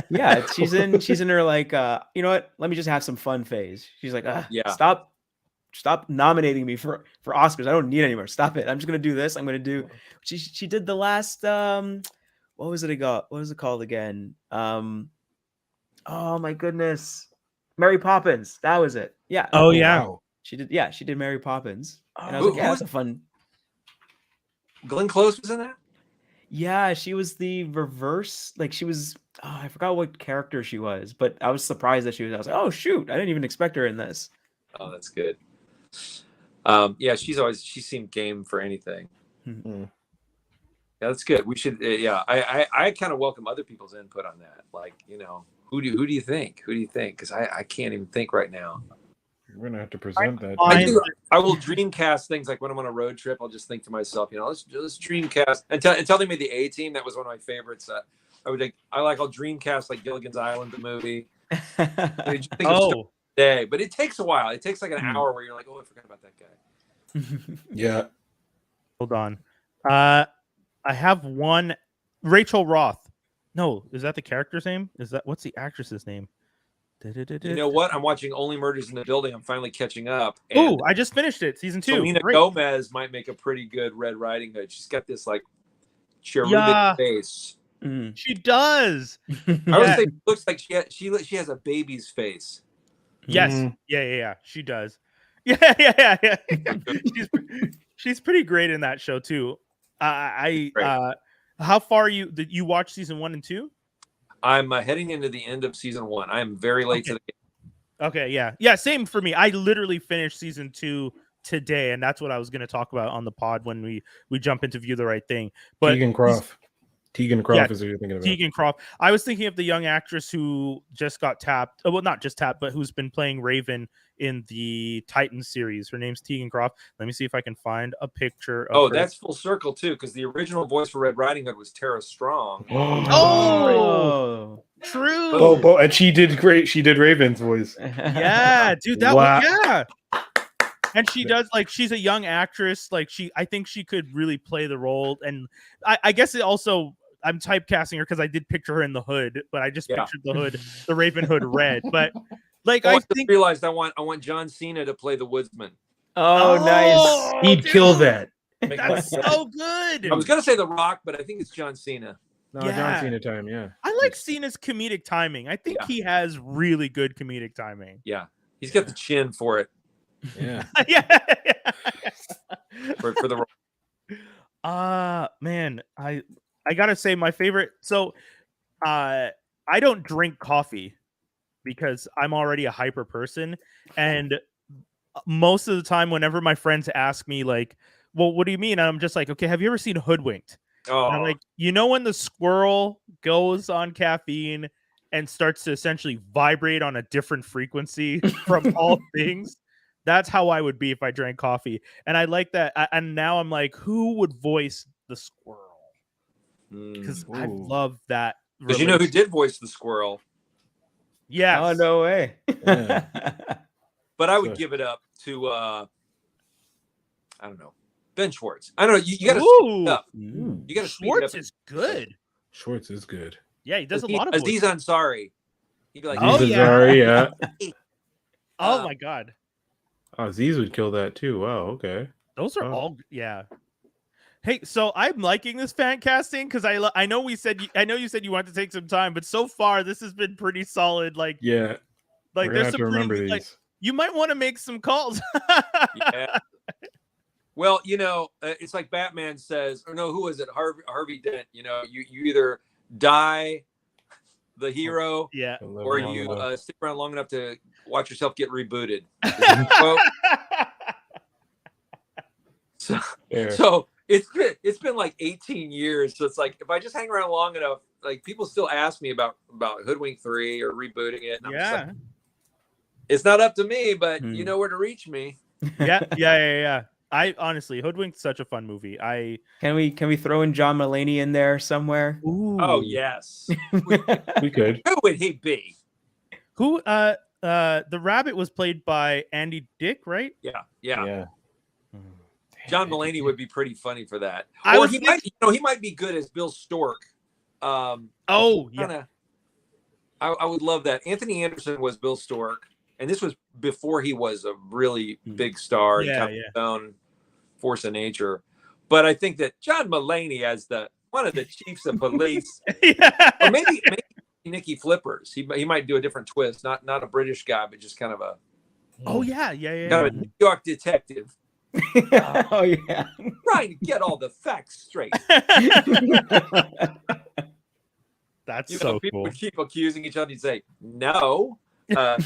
Speaker 3: Yeah, she's in her like you know what? Let me just have some fun phase. She's like,
Speaker 4: Yeah.
Speaker 3: Stop nominating me for Oscars. I don't need any more. Stop it. I'm just gonna do this. I'm gonna do. She did the last what was it called again? Oh my goodness, Mary Poppins. That was it. Yeah.
Speaker 1: Oh yeah.
Speaker 2: Wow.
Speaker 3: She did Mary Poppins. And I was like, yeah, that's a fun.
Speaker 4: Glenn Close was in that?
Speaker 3: Yeah, she was the reverse. Like she was. Oh, I forgot what character she was, but I was surprised that she was. I was like, oh shoot, I didn't even expect her in this.
Speaker 4: Oh, that's good. Yeah, she seemed game for anything.
Speaker 2: Mm-hmm.
Speaker 4: Yeah, that's good. We should. Yeah, I kind of welcome other people's input on that. Like, who do you think? Who do you think? Because I can't even think right now.
Speaker 2: We're gonna have to present that.
Speaker 4: I will dreamcast things like when I'm on a road trip. I'll just think to myself, let's dreamcast until they made the A Team. That was one of my favorites. I'll dreamcast like Gilligan's Island, the movie. Day, but it takes a while. It takes like an hour where you're like, oh, I forgot about that guy.
Speaker 2: Yeah.
Speaker 1: Hold on. I have one. Rachel Roth. No, is that the character's name? What's the actress's name?
Speaker 4: You know what? I'm watching Only Murders in the Building. I'm finally catching up.
Speaker 1: Oh, I just finished it. Season 2.
Speaker 4: Selena Gomez might make a pretty good Red Riding Hood. She's got this like cherubic face.
Speaker 3: Mm.
Speaker 1: She does.
Speaker 4: I would say it looks like she has a baby's face.
Speaker 1: Yes.
Speaker 2: Mhm.
Speaker 1: Yeah. She does. Yeah. She's pretty great in that show too. How far did you watch season 1 and 2?
Speaker 4: I'm heading into the end of season 1. I am very late to the game.
Speaker 1: Okay, yeah. Same for me. I literally finished season 2 today, and that's what I was going to talk about on the pod when we jump into View the Right Thing. But
Speaker 2: Tegan Croft is what you're thinking about.
Speaker 1: Tegan Croft. I was thinking of the young actress who just got tapped. Well, not just tapped, but who's been playing Raven in the Titans series. Her name's Tegan Croft. Let me see if I can find a picture of her.
Speaker 4: That's full circle too, because the original voice for Red Riding Hood was Tara Strong.
Speaker 1: Oh, true.
Speaker 2: Oh, and she did great. She did Raven's voice.
Speaker 1: Yeah, dude, that
Speaker 2: Wow.
Speaker 1: was yeah. And she does, like, she's a young actress. Like, I think she could really play the role. And I guess it also, I'm typecasting her because I did picture her in the hood, but I just pictured the hood, the Raven Hood red. But like, I think
Speaker 4: realized I want John Cena to play the Woodsman.
Speaker 3: Oh, nice.
Speaker 2: He'd kill that.
Speaker 1: That's so good.
Speaker 4: I was gonna say The Rock, but I think it's John Cena.
Speaker 2: No, John Cena time, yeah.
Speaker 1: I like Cena's comedic timing. I think he has really good comedic timing.
Speaker 4: Yeah. He's got the chin for it.
Speaker 2: Yeah.
Speaker 1: Yeah.
Speaker 4: For the role.
Speaker 1: Man, I gotta say my favorite. So, I don't drink coffee because I'm already a hyper person, and most of the time, whenever my friends ask me like, "Well, what do you mean?" And I'm just like, "Okay, have you ever seen Hoodwinked?" And I'm
Speaker 4: Oh,
Speaker 1: like, you know, when the squirrel goes on caffeine and starts to essentially vibrate on a different frequency from all things, that's how I would be if I drank coffee. And I like that. And now I'm like, who would voice the squirrel? Because I
Speaker 2: Ooh.
Speaker 1: love that.
Speaker 4: because you know who did voice the squirrel,
Speaker 1: Yes.
Speaker 3: Oh, no way.
Speaker 2: Yeah.
Speaker 4: but I would
Speaker 2: So-
Speaker 4: give it up to I don't know, Ben Schwartz. I don't know. You got to
Speaker 1: Ooh,
Speaker 4: up.
Speaker 3: Mm.
Speaker 4: You got to speed it up.
Speaker 1: Schwartz is good.
Speaker 2: Schwartz is good.
Speaker 1: Yeah, he does a lot of
Speaker 4: Aziz
Speaker 1: voices.
Speaker 4: Ansari. He'd be like,
Speaker 1: Oh,
Speaker 2: Aziz
Speaker 1: yeah.
Speaker 2: Ansari, yeah.
Speaker 1: Oh my god,
Speaker 2: Aziz would kill that too. Wow. Okay.
Speaker 1: those are
Speaker 2: Oh.
Speaker 1: all yeah. Hey, so I'm liking this fan casting because I know you said you want to take some time, but so far this has been pretty solid. Like
Speaker 2: Yeah. We're gonna
Speaker 1: there's
Speaker 2: have
Speaker 1: some
Speaker 2: to remember
Speaker 1: pretty, like,
Speaker 2: these.
Speaker 1: you might want to make some calls.
Speaker 4: yeah. Well, you know, it's like Batman says, or no, who is it? Harvey Dent. You know, you either die the hero,
Speaker 1: Yeah.
Speaker 4: or you stick around long enough to watch yourself get rebooted. So it's been like 18 years. So it's like if I just hang around long enough, like people still ask me about Hoodwinked 3 or rebooting it. And I'm just like,
Speaker 1: Yeah.
Speaker 4: it's not up to me, but you know where to reach me.
Speaker 1: Yeah. I honestly, Hoodwinked's such a fun movie.
Speaker 3: Can we throw in John Mulaney in there somewhere?
Speaker 1: Ooh.
Speaker 4: Oh yes.
Speaker 2: We could.
Speaker 4: Who would he be?
Speaker 1: Who the rabbit was played by Andy Dick, right?
Speaker 4: Yeah. John Mulaney would be pretty funny for that.
Speaker 1: I
Speaker 4: Or
Speaker 1: was
Speaker 4: he might, he might be good as Bill Stork.
Speaker 1: Oh, yeah.
Speaker 4: I would love that. Anthony Anderson was Bill Stork, and this was before he was a really big star and kind of his own force of nature. But I think that John Mulaney as one of the chiefs of police, or maybe Nicky Flippers. He might do a different twist, not a British guy, but just kind of a kind of a New York detective.
Speaker 3: Oh yeah.
Speaker 4: Trying to get all the facts straight.
Speaker 1: That's
Speaker 4: People
Speaker 1: cool.
Speaker 4: would keep accusing each other. You'd say, no.
Speaker 2: Thank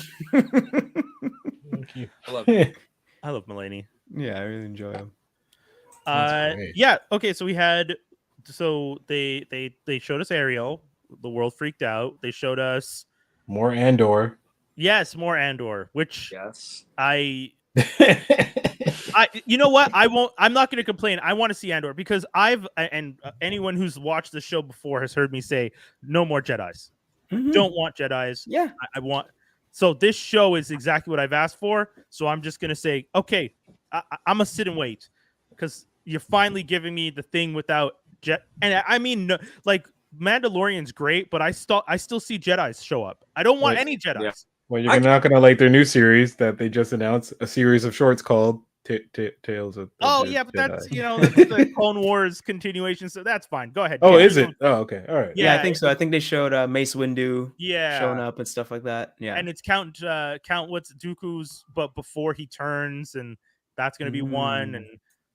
Speaker 2: you.
Speaker 4: I love it.
Speaker 1: I love Mulaney.
Speaker 3: Yeah, I really enjoy him.
Speaker 2: great.
Speaker 1: Yeah. Okay. So they showed us Ariel. The world freaked out. They showed us
Speaker 2: More Andor.
Speaker 1: yes, more Andor, which
Speaker 4: Yes.
Speaker 1: you know what? I'm not going to complain. I want to see Andor because anyone who's watched the show before has heard me say no more Jedis. Don't want Jedis.
Speaker 3: Yeah.
Speaker 1: I want. So this show is exactly what I've asked for. So I'm just going to say, okay, I'm going to sit and wait because you're finally giving me the thing without Jet. And I mean, like Mandalorian's great, but I still see Jedis show up. I don't want any Jedis.
Speaker 4: Yeah.
Speaker 2: Well, you're not gonna like their new series that they just announced, a series of shorts called Tales of.
Speaker 1: Oh
Speaker 2: the
Speaker 1: yeah, but
Speaker 2: Jedi.
Speaker 1: that's that's the Clone Wars continuation, so that's fine. Go ahead.
Speaker 2: Oh,
Speaker 1: Yeah,
Speaker 2: is it? Oh, okay. All right.
Speaker 3: Yeah,
Speaker 1: Yeah,
Speaker 3: I think so. I think they showed Mace Windu showing
Speaker 1: Yeah,
Speaker 3: up and stuff like that. Yeah.
Speaker 1: and it's Count what's Dooku's, but before he turns, and that's gonna be one. And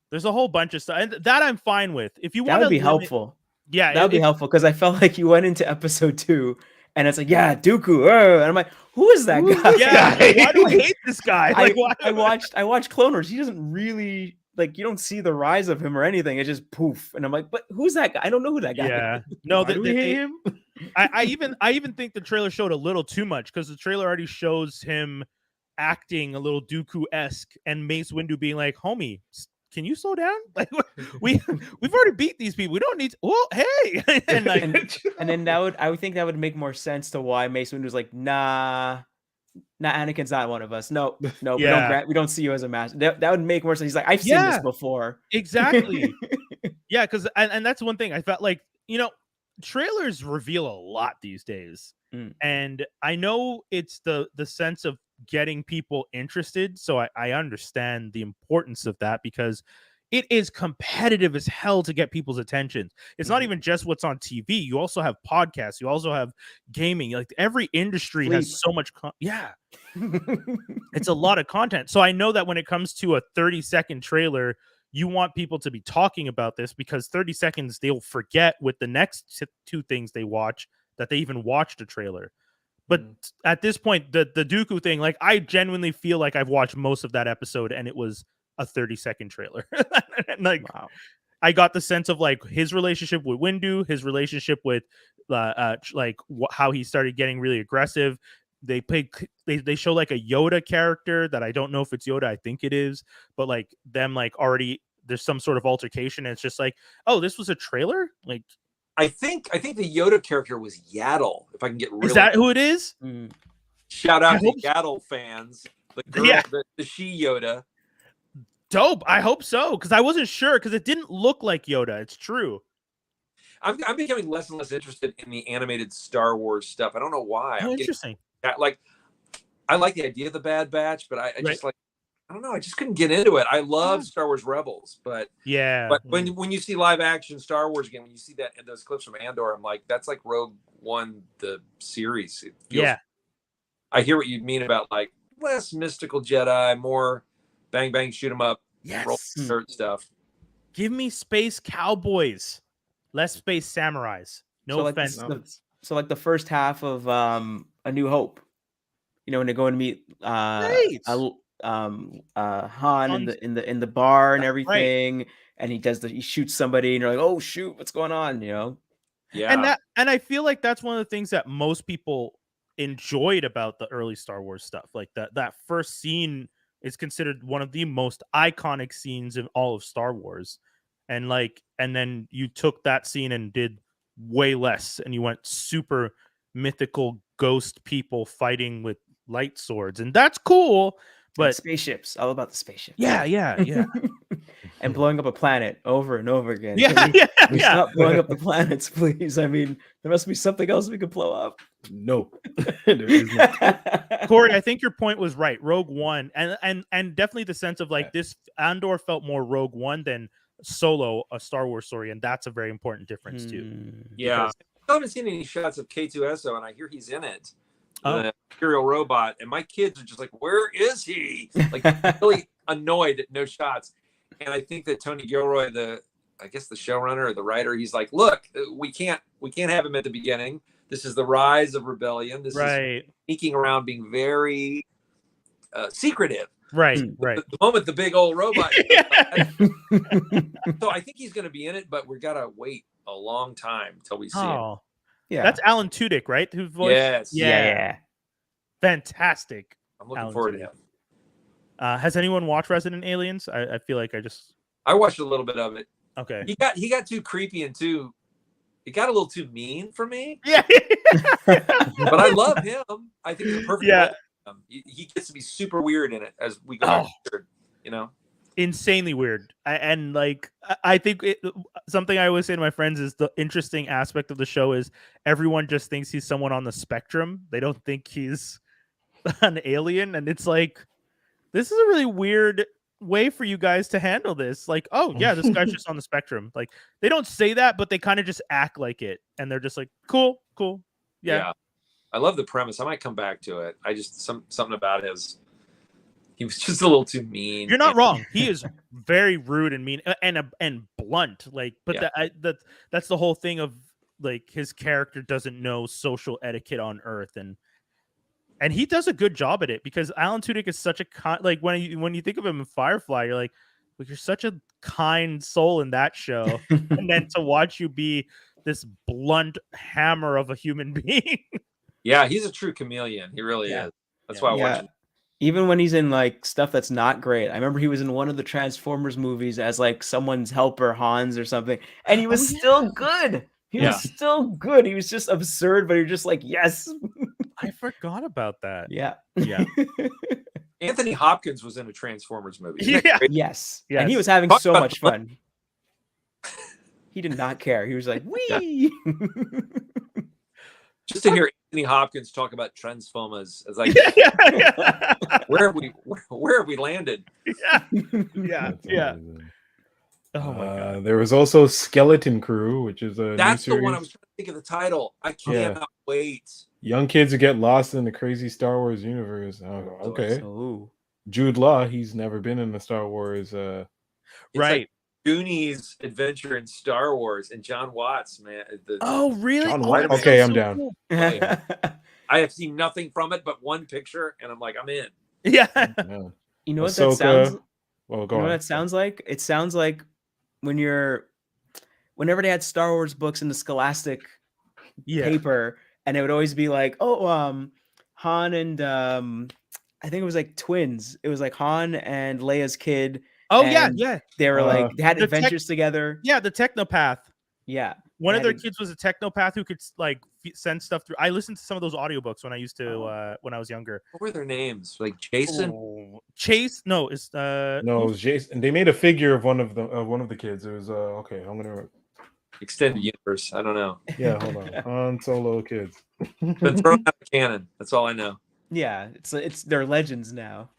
Speaker 1: there's a whole bunch of stuff, and that I'm fine with. If you
Speaker 3: That
Speaker 1: want
Speaker 3: would be helpful.
Speaker 1: yeah,
Speaker 3: That would be helpful because I felt like you went into episode 2 and it's like, yeah, Dooku, and I'm like, who is that guy?
Speaker 1: Yeah, why do I hate this guy? Like, why?
Speaker 3: I watched Clone Wars. He doesn't really you don't see the rise of him or anything. It's just poof, and I'm like, but who's that guy? I don't know who that guy is.
Speaker 1: Yeah, no,
Speaker 2: Why do we hate him?
Speaker 1: I even think the trailer showed a little too much because the trailer already shows him acting a little Dooku-esque and Mace Windu being like, "Homie, can you slow down? Like we've already beat these people. We don't need. Well, hey, and like,
Speaker 3: and then I would think that would make more sense to why Mace Windu was like, nah, Anakin's not one of us. No, we don't see you as a master. That would make more sense. He's like, I've seen this before.
Speaker 1: Exactly. Yeah, because and that's one thing I felt like, trailers reveal a lot these days. And I know it's the sense of getting people interested. So I understand the importance of that because it is competitive as hell to get people's attention. It's not even just what's on TV. You also have podcasts. You also have gaming. Like every industry has so much. It's a lot of content. So I know that when it comes to a 30-second trailer, you want people to be talking about this because 30 seconds they'll forget with the next 2 things they watch that they even watched a trailer. But at this point, the Dooku thing, like I genuinely feel like I've watched most of that episode and it was a 30-second trailer. And like, wow. I got the sense of like his relationship with Windu, his relationship with how he started getting really aggressive. They show like a Yoda character that I don't know if it's Yoda. I think it is, but like them like already there's some sort of altercation. And it's just like, oh, this was a trailer. Like,
Speaker 4: I think the Yoda character was Yaddle. If I can get really,
Speaker 1: is that who it is?
Speaker 4: Shout out to Yaddle fans. The girl, the she Yoda.
Speaker 1: Dope. I hope so because I wasn't sure because it didn't look like Yoda. It's true.
Speaker 4: I'm becoming less and less interested in the animated Star Wars stuff. I don't know why.
Speaker 1: Oh, interesting.
Speaker 4: Like, I like the idea of the Bad Batch, but I just like, I don't know. I just couldn't get into it. I love Star Wars Rebels, but when you see live action Star Wars again, when you see that in those clips from Andor, I'm like, that's like Rogue One, the series. It feels, I hear what you mean about like less mystical Jedi, more bang bang shoot 'em up, roll shirt stuff.
Speaker 1: Give me space cowboys, less space samurais. No offense.
Speaker 3: So like the first half of A New Hope, you know, when they go and meet Han in the bar and everything, and he shoots somebody, and you're like, oh shoot, what's going on? You know,
Speaker 1: and I feel like that's one of the things that most people enjoyed about the early Star Wars stuff. Like that first scene is considered one of the most iconic scenes in all of Star Wars, and then you took that scene and did way less, and you went super mythical ghost people fighting with light swords, and that's cool. But
Speaker 3: and spaceships, all about the spaceships.
Speaker 1: Yeah.
Speaker 3: And blowing up a planet over and over again.
Speaker 1: We
Speaker 3: stop blowing up the planets, please. I mean, there must be something else we could blow up.
Speaker 2: No, there is not.
Speaker 1: Corey, I think your point was right. Rogue One, and definitely the sense of like this Andor felt more Rogue One than Solo, a Star Wars story, and that's a very important difference too.
Speaker 4: Yeah, I haven't seen any shots of K2SO, and I hear he's in it. The Imperial robot, and my kids are just like, where is he? Like really annoyed at no shots. And I think that Tony Gilroy, the showrunner or the writer, he's like, look, we can't have him at the beginning. This is the rise of rebellion. This is sneaking around, being very secretive.
Speaker 1: Right.
Speaker 4: The moment the big old robot. So I think he's going to be in it, but we gotta wait a long time until we see him.
Speaker 1: Yeah, that's Alan Tudyk, right? Whose voice?
Speaker 4: Yes.
Speaker 3: Yeah.
Speaker 1: Fantastic.
Speaker 4: I'm looking forward to him.
Speaker 1: Has anyone watched Resident Aliens? I feel like
Speaker 4: I watched a little bit of it.
Speaker 1: Okay.
Speaker 4: He got too creepy and it got a little too mean for me.
Speaker 1: Yeah.
Speaker 4: But I love him. I think he's a perfect.
Speaker 1: Yeah.
Speaker 4: He gets to be super weird in it as we go. You know.
Speaker 1: Insanely weird. And like I think something I always say to my friends is the interesting aspect of the show is everyone just thinks he's someone on the spectrum. They don't think he's an alien, and it's like this is a really weird way for you guys to handle this. Like, oh yeah, this guy's just on the spectrum. Like they don't say that, but they kind of just act like it, and they're just like, cool. Yeah.
Speaker 4: I love the premise. I might come back to it. I just something about he was just a little too mean.
Speaker 1: You're not wrong. He is very rude and mean and blunt. Like, but that's the whole thing of like his character doesn't know social etiquette on Earth, and he does a good job at it because Alan Tudyk is such a like when you think of him in Firefly, you're like you're such a kind soul in that show, and then to watch you be this blunt hammer of a human being.
Speaker 4: Yeah, he's a true chameleon. He really is. That's why I watch him.
Speaker 3: Even when he's in like stuff that's not great. I remember he was in one of the Transformers movies as like someone's helper, Hans or something, and he was still good. He was still good. He was just absurd, but you're just like, yes.
Speaker 1: I forgot about that.
Speaker 3: Yeah.
Speaker 4: Anthony Hopkins was in a Transformers movie.
Speaker 3: Yes. And he was having so much fun. He did not care. He was like, wee.
Speaker 4: Just to hear Anthony Hopkins talk about Transformers, it's like, where have we landed?
Speaker 1: Yeah. Oh my god.
Speaker 2: There was also Skeleton Crew, which is a
Speaker 4: That's
Speaker 2: new
Speaker 4: the one I
Speaker 2: series.
Speaker 4: was trying to think of the title. I cannot wait.
Speaker 2: Young kids who get lost in the crazy Star Wars universe. Oh, okay.
Speaker 3: Oh.
Speaker 2: Jude Law, he's never been in the Star Wars.
Speaker 4: It's
Speaker 1: Right.
Speaker 4: like Goonies adventure in Star Wars, and John Watts, man.
Speaker 1: Oh really?
Speaker 2: John
Speaker 1: Oh,
Speaker 2: Watts?
Speaker 1: that
Speaker 2: Okay,
Speaker 1: sounds
Speaker 2: I'm down.
Speaker 1: cool.
Speaker 4: I have seen nothing from it but one picture, and I'm like, I'm in.
Speaker 1: Yeah.
Speaker 2: Yeah.
Speaker 3: You know what
Speaker 2: Ahsoka.
Speaker 3: that sounds?
Speaker 2: Well,
Speaker 3: You
Speaker 2: go
Speaker 3: know
Speaker 2: on.
Speaker 3: what that sounds like? It sounds like whenever they had Star Wars books in the Scholastic paper, and it would always be like, Han and I think it was like twins. It was like Han and Leia's kid.
Speaker 1: Oh
Speaker 3: and
Speaker 1: yeah.
Speaker 3: They were like they had
Speaker 1: the
Speaker 3: adventures together.
Speaker 1: Yeah, the Technopath.
Speaker 3: Yeah.
Speaker 1: One of their kids was a Technopath who could like send stuff through. I listened to some of those audiobooks when I used to when I was younger.
Speaker 4: What were their names? Like Jason?
Speaker 1: Chase? No, it's
Speaker 2: No, it was Jason. They made a figure of one of the kids. It was okay. I'm gonna
Speaker 4: Extended universe. I don't know.
Speaker 2: Yeah, hold on. Han Solo kids.
Speaker 4: Been thrown out of canon. That's all I know.
Speaker 3: Yeah, it's they're legends now.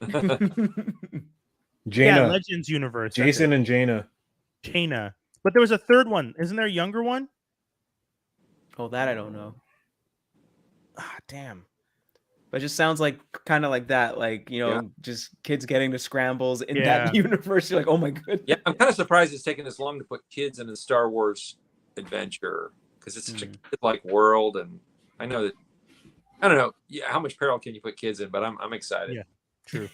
Speaker 2: Jaina.
Speaker 1: Legends universe.
Speaker 2: Jason and Jaina.
Speaker 1: Jaina. But there was a third one. Isn't there a younger one?
Speaker 3: Oh, that I don't know.
Speaker 1: Ah, damn.
Speaker 3: But it just sounds like kind of like that, like, just kids getting to scrambles in that universe. You're like, oh my goodness.
Speaker 4: Yeah, I'm kind of surprised it's taken this long to put kids in a Star Wars adventure because it's such a kid-like world, and I know that I don't know how much peril can you put kids in, but I'm excited.
Speaker 1: Yeah, true.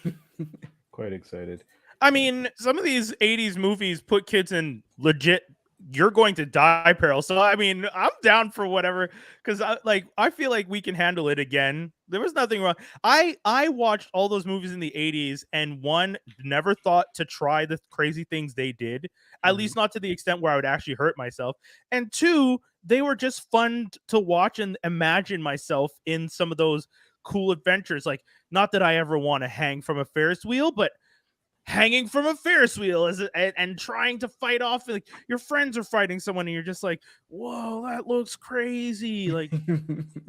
Speaker 2: Quite excited.
Speaker 1: I mean, some of these 80s movies put kids in legit you're going to die peril. So I mean, I'm down for whatever because I feel like we can handle it again. There was nothing wrong. I watched all those movies in the 80s and one, never thought to try the crazy things they did, at least not to the extent where I would actually hurt myself. And two, they were just fun to watch and imagine myself in some of those cool adventures. Like, not that I ever want to hang from a Ferris wheel, but hanging from a Ferris wheel and trying to fight off, like your friends are fighting someone and you're just like, whoa, that looks crazy. Like,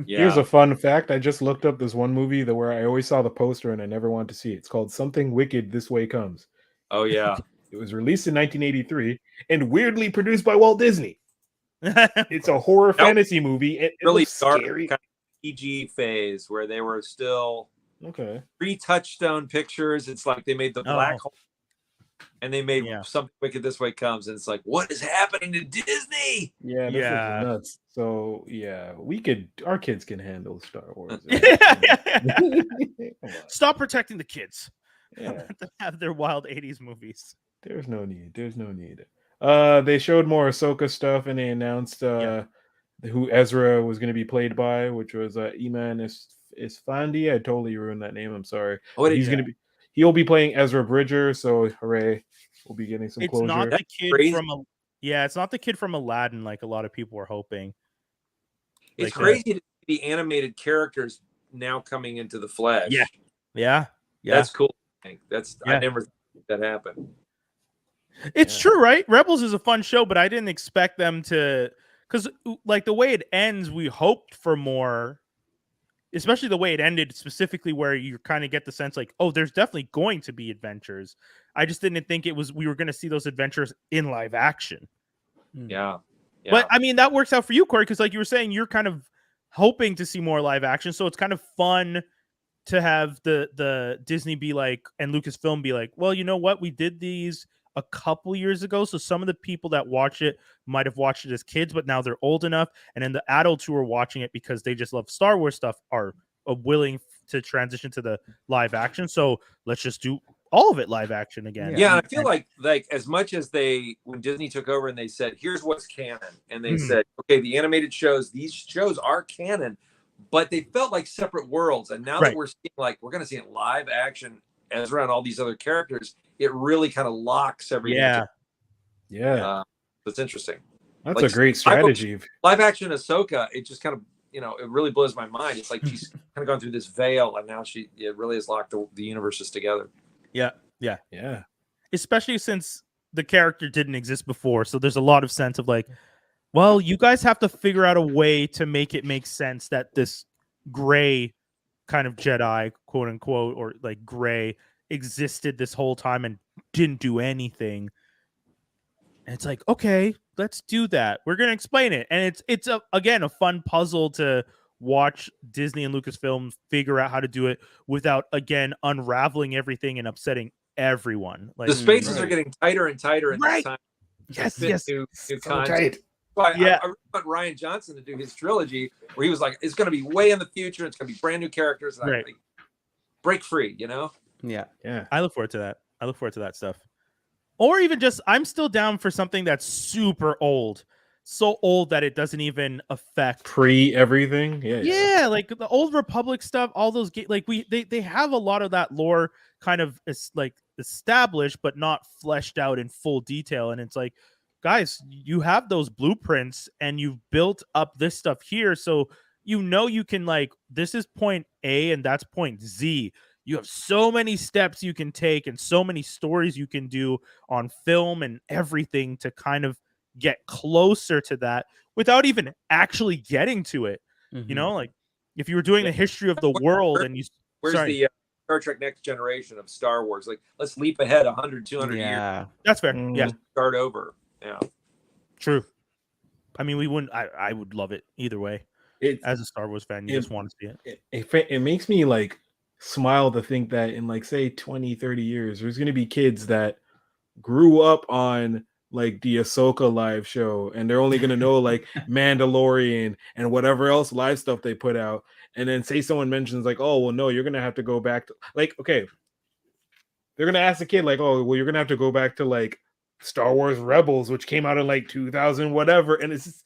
Speaker 2: Here's a fun fact. I just looked up this one movie where I always saw the poster and I never wanted to see it. It's called Something Wicked This Way Comes.
Speaker 4: Oh yeah.
Speaker 2: It was released in 1983 and weirdly produced by Walt Disney. It's a horror fantasy movie. It
Speaker 4: really
Speaker 2: dark,
Speaker 4: scary. Kind of PG phase where they were still
Speaker 2: okay.
Speaker 4: Pre-Touchstone Pictures. It's like they made the Black Hole, and they made Something Wicked This Way Comes, and it's like, what is happening to Disney?
Speaker 2: Yeah, that's nuts. So yeah, our kids can handle Star Wars.
Speaker 1: Stop protecting the kids.
Speaker 2: Yeah.
Speaker 1: Let them have their wild 80s movies.
Speaker 2: There's no need. They showed more Ahsoka stuff, and they announced who Ezra was going to be played by, which was Iman Isfandi. I totally ruined that name. I'm sorry. He'll be playing Ezra Bridger. So hooray! We'll be getting some closure.
Speaker 1: It's not the kid from it's not the kid from Aladdin like a lot of people were hoping.
Speaker 4: It's crazy to see the animated characters now coming into the flesh.
Speaker 1: Yeah.
Speaker 4: That's cool. I never thought that happened.
Speaker 1: It's true, right? Rebels is a fun show, but I didn't expect them to, because like the way it ends, we hoped for more. Especially the way it ended, specifically where you kind of get the sense like, oh, there's definitely going to be adventures. I just didn't think we were going to see those adventures in live action.
Speaker 4: Yeah.
Speaker 1: But I mean, that works out for you, Corey, because like you were saying, you're kind of hoping to see more live action. So it's kind of fun to have the Disney be like, and Lucasfilm be like, well, you know what? We did these a couple years ago, so some of the people that watch it might have watched it as kids, but now they're old enough, and then the adults who are watching it because they just love Star Wars stuff are willing to transition to the live action. So let's just do all of it live action again.
Speaker 4: Yeah, and I feel like as much as when Disney took over and they said, here's what's canon, and they said, okay, the animated shows, these shows are canon, but they felt like separate worlds. And now that we're seeing, like, we're going to see it live action Ezra and all these other characters, it really kind of locks everything.
Speaker 2: Yeah.
Speaker 4: That's interesting.
Speaker 2: That's a great strategy.
Speaker 4: Live action Ahsoka, it just kind of, it really blows my mind. It's like she's kind of gone through this veil, and now it really has locked the universes together.
Speaker 1: Yeah. Especially since the character didn't exist before, so there's a lot of sense of like, well, you guys have to figure out a way to make it make sense that this gray kind of Jedi, quote unquote, or like gray existed this whole time and didn't do anything. And it's like, okay, let's do that. We're gonna explain it, and it's again a fun puzzle to watch Disney and Lucasfilm figure out how to do it without again unraveling everything and upsetting everyone. Like
Speaker 4: the spaces are getting tighter and tighter in this time.
Speaker 1: Yes,
Speaker 4: New
Speaker 2: so
Speaker 4: content.
Speaker 2: tight.
Speaker 4: I really want Ryan Johnson to do his trilogy where he was like, it's going to be way in the future. It's going to be brand new characters. And like, break free, you know?
Speaker 3: Yeah.
Speaker 1: I look forward to that. I look forward to that stuff. Or even just, I'm still down for something that's super old. So old that it doesn't even affect
Speaker 2: pre everything.
Speaker 1: Yeah, like the Old Republic stuff, all those like they have a lot of that lore kind of like established but not fleshed out in full detail. And it's like, guys, you have those blueprints and you've built up this stuff here, so you can like, this is point A and that's point Z. You have so many steps you can take and so many stories you can do on film and everything to kind of get closer to that without even actually getting to it. You know, like if you were doing the history of the world and
Speaker 4: where's the Star Trek Next Generation of Star Wars? Like, let's leap ahead 100, 200 years.
Speaker 1: That's fair. Yeah.
Speaker 4: Start over. Yeah.
Speaker 1: True. I mean, we wouldn't, I would love it either way. As a Star Wars fan, you just want to see it.
Speaker 2: It makes me like smile to think that in like, say 20, 30 years, there's going to be kids that grew up on like the Ahsoka live show and they're only going to know like Mandalorian and whatever else live stuff they put out. And then say someone mentions like, oh, well, no, you're going to have to go back to like, okay. They're going to ask the kid like, oh, well, you're going to have to go back to like Star Wars Rebels, which came out in like 2000, whatever. And it's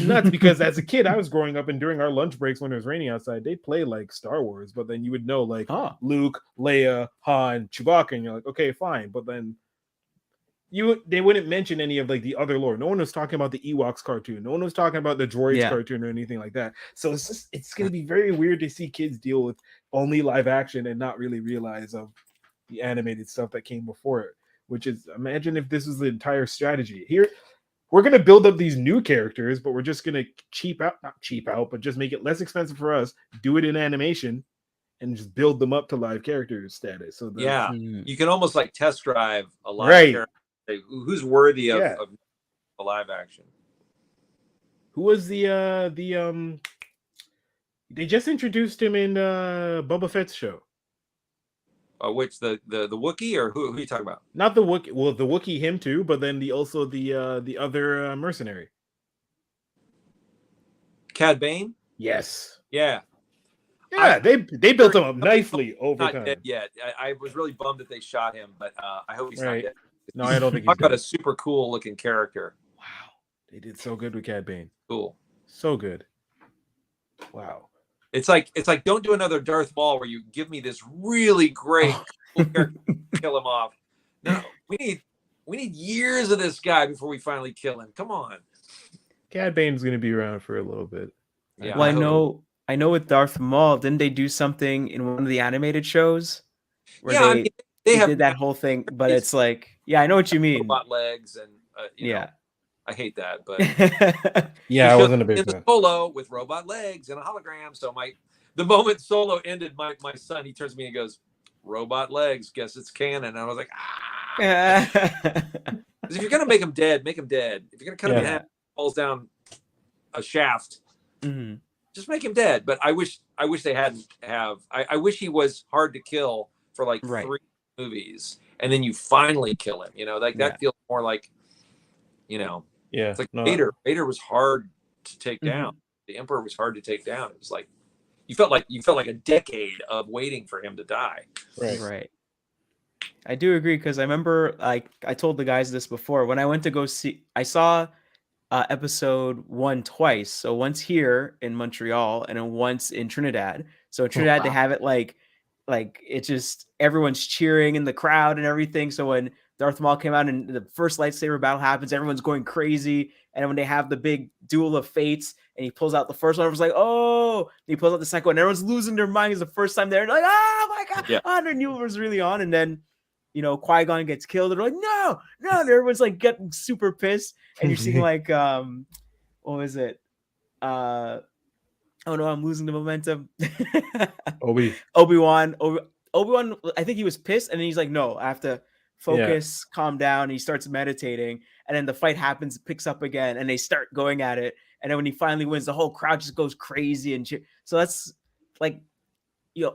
Speaker 2: nuts because as a kid, I was growing up and during our lunch breaks when it was raining outside, they play like Star Wars, but then you would know like Luke, Leia, Han, Chewbacca, and you're like, okay, fine. But then they wouldn't mention any of like the other lore. No one was talking about the Ewoks cartoon. No one was talking about the Droids cartoon or anything like that. So it's going to be very weird to see kids deal with only live action and not really realize of the animated stuff that came before it, which is, imagine if this was the entire strategy. Here, we're going to build up these new characters, but we're just going to not cheap out, but just make it less expensive for us, do it in animation, and just build them up to live character status. So
Speaker 4: you can almost like test drive a live character. Who's worthy of a live action?
Speaker 2: Who was they just introduced him in Boba Fett's show.
Speaker 4: Which the Wookiee or who are you talking about?
Speaker 2: Not the Wookiee. Well, the Wookiee, him too, but then the other mercenary.
Speaker 4: Cad Bane?
Speaker 2: Yes.
Speaker 4: Yeah.
Speaker 2: Yeah, they built him up nicely over time.
Speaker 4: Not dead yet. I was really bummed that they shot him, but I hope he's not dead.
Speaker 2: No, I don't think he's
Speaker 4: Talk
Speaker 2: dead.
Speaker 4: About a super cool looking character.
Speaker 2: Wow. They did so good with Cad Bane.
Speaker 4: Cool.
Speaker 2: So good. Wow.
Speaker 4: It's like don't do another Darth Maul where you give me this really great cool character, kill him off. No, we need years of this guy before we finally kill him. Come on.
Speaker 2: Cad Bane's gonna be around for a little bit.
Speaker 3: Yeah. Well, I know with Darth Maul, didn't they do something in one of the animated shows where they did that whole thing? But it's like, I know what you mean.
Speaker 4: Robot legs and you know, I hate that, but
Speaker 2: I wasn't a big fan.
Speaker 4: Solo with robot legs and a hologram. So the moment Solo ended, my son, he turns to me and goes, "Robot legs, guess it's canon." And I was like, Because if you're gonna make him dead, make him dead. If you're gonna cut him in half, falls down a shaft, just make him dead. But I wish they hadn't have. I wish he was hard to kill for like 3 movies, and then you finally kill him. You know, like that feels more like, you know.
Speaker 2: Yeah,
Speaker 4: it's like Vader. Vader was hard to take down. The Emperor was hard to take down. It was like you felt like a decade of waiting for him to die.
Speaker 3: Right. I do agree because I remember, like I told the guys this before, when I went to go see, I saw episode 1 twice. So once here in Montreal and then once in Trinidad. So in Trinidad they have it like it's just everyone's cheering in the crowd and everything. So when Darth Maul came out and the first lightsaber battle happens, everyone's going crazy. And when they have the big duel of fates and he pulls out the first one, everyone's like, oh, and he pulls out the second one. Everyone's losing their minds the first time there. They're like, oh my God. And they knew it was really on. And then, you know, Qui-Gon gets killed. They're like, no. And everyone's like getting super pissed. And you're seeing like, what was it? Oh no, I'm losing the momentum. Obi-Wan, I think he was pissed. And then he's like, no, I have to focus, calm down. And he starts meditating, and then the fight happens, picks up again, and they start going at it. And then when he finally wins, the whole crowd just goes crazy and so that's like,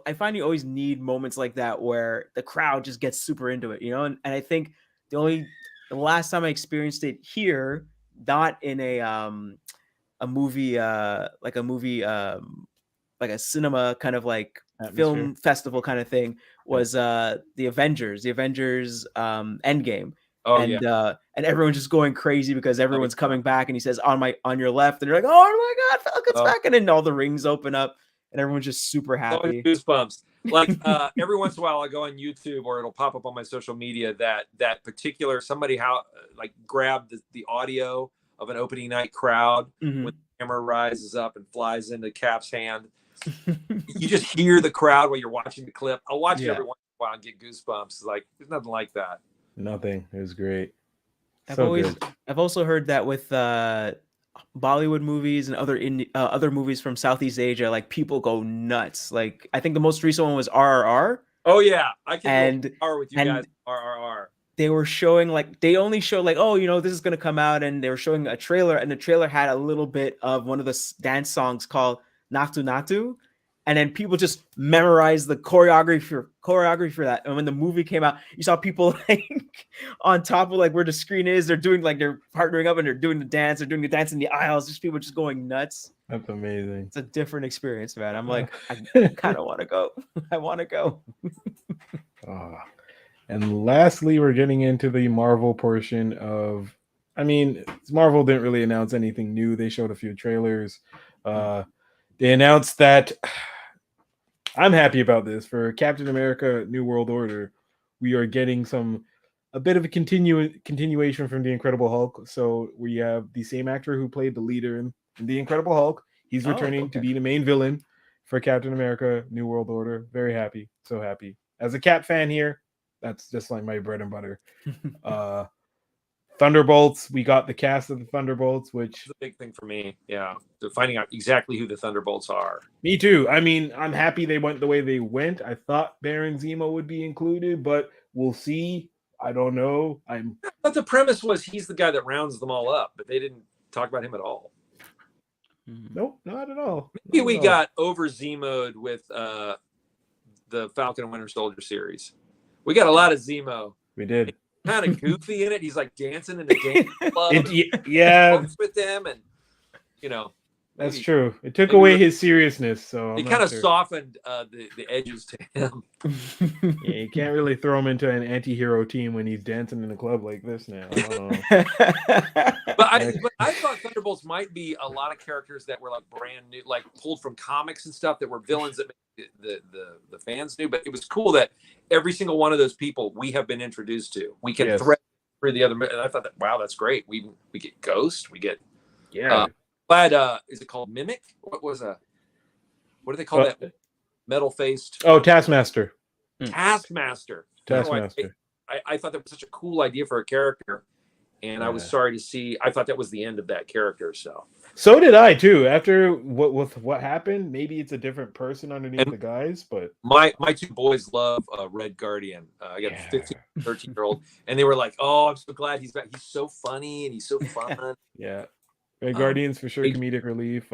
Speaker 3: I find you always need moments like that where the crowd just gets super into it, and I think the last time I experienced it here, not in a movie, like a cinema kind of like film festival kind of thing, was the Avengers Endgame. And everyone's just going crazy because everyone's coming back, and he says on your left, and you're like, oh my god, Falcon's back, and then all the rings open up and everyone's just super happy.
Speaker 4: Goosebumps. Like every once in a while I go on YouTube, or it'll pop up on my social media that particular somebody grabbed the audio of an opening night crowd when the camera rises up and flies into Cap's hand. You just hear the crowd while you're watching the clip. I'll watch it every once in a while and get goosebumps. Like, there's nothing like that.
Speaker 2: Nothing. It was great.
Speaker 3: I've also heard that with Bollywood movies and other movies from Southeast Asia, like people go nuts. Like I think the most recent one was RRR.
Speaker 4: Oh yeah, I can RRR with you guys. RRR.
Speaker 3: They were showing they only show this is gonna come out, and they were showing a trailer, and the trailer had a little bit of one of the dance songs called Natu Natu, and then people just memorized the choreography for that. And when the movie came out, you saw people on top of where the screen is. They're doing they're partnering up and they're doing the dance. They're doing the dance in the aisles. Just people just going nuts.
Speaker 2: That's amazing.
Speaker 3: It's a different experience, man. I'm like, I kind of want to go. I want to go.
Speaker 2: And lastly, we're getting into the Marvel portion of. I mean, Marvel didn't really announce anything new. They showed a few trailers. They announced that. I'm happy about this. For Captain America New World Order, we are getting a bit of a continuation from the Incredible Hulk. So we have the same actor who played the leader in the Incredible Hulk. He's returning to be the main villain for Captain America New World Order. Very happy. So happy. As a Cap fan here, that's just like my bread and butter. Thunderbolts, we got the cast of the Thunderbolts, which is
Speaker 4: a big thing for me. Yeah, so finding out exactly who the Thunderbolts are.
Speaker 2: Me too. I mean, I'm happy they went the way they went. I thought Baron Zemo would be included, but we'll see. I don't know.
Speaker 4: But the premise was he's the guy that rounds them all up, but they didn't talk about him at all.
Speaker 2: Nope, not at all.
Speaker 4: Maybe we got over Zemo'd with the Falcon and Winter Soldier series. We got a lot of Zemo.
Speaker 2: We did.
Speaker 4: Kind of goofy in it. He's dancing in the dance club. With them, and
Speaker 2: that's true. It took away his seriousness, so
Speaker 4: it kind of softened the edges to him.
Speaker 2: Yeah, you can't really throw him into an anti-hero team when he's dancing in a club like this now.
Speaker 4: But I thought Thunderbolts might be a lot of characters that were brand new, pulled from comics and stuff that were villains that the fans knew. But it was cool that every single one of those people we have been introduced to. We can thread through the other. And I thought wow, that's great. We get Ghost. We get is it called Mimic? What do they call that? Metal faced.
Speaker 2: Oh, Taskmaster.
Speaker 4: Taskmaster. I thought that was such a cool idea for a character, and I was sorry to see. I thought that was the end of that character. So
Speaker 2: did I too. After what happened, maybe it's a different person underneath the guys. But
Speaker 4: my two boys love Red Guardian. I got a 15, 13-year-old, and they were like, "Oh, I'm so glad he's back. He's so funny and he's so fun."
Speaker 2: Yeah. Red Guardian's for sure comedic relief.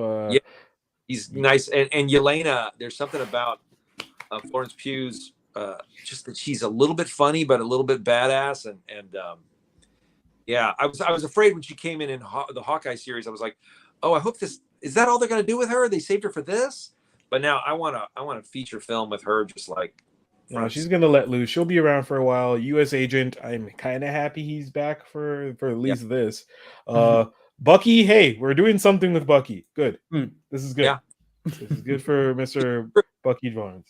Speaker 4: He's nice, and Yelena. There's something about Florence Pugh's just that she's a little bit funny, but a little bit badass, and I was afraid when she came in the Hawkeye series. I was like, oh, I hope is that all they're gonna do with her? They saved her for this, but now I want a feature film with her, just
Speaker 2: No, she's gonna let loose. She'll be around for a while. U.S. Agent. I'm kind of happy he's back for at least this. Bucky, hey, we're doing something with Bucky. Good. This is good. Yeah. This is good for Mr. Bucky Barnes.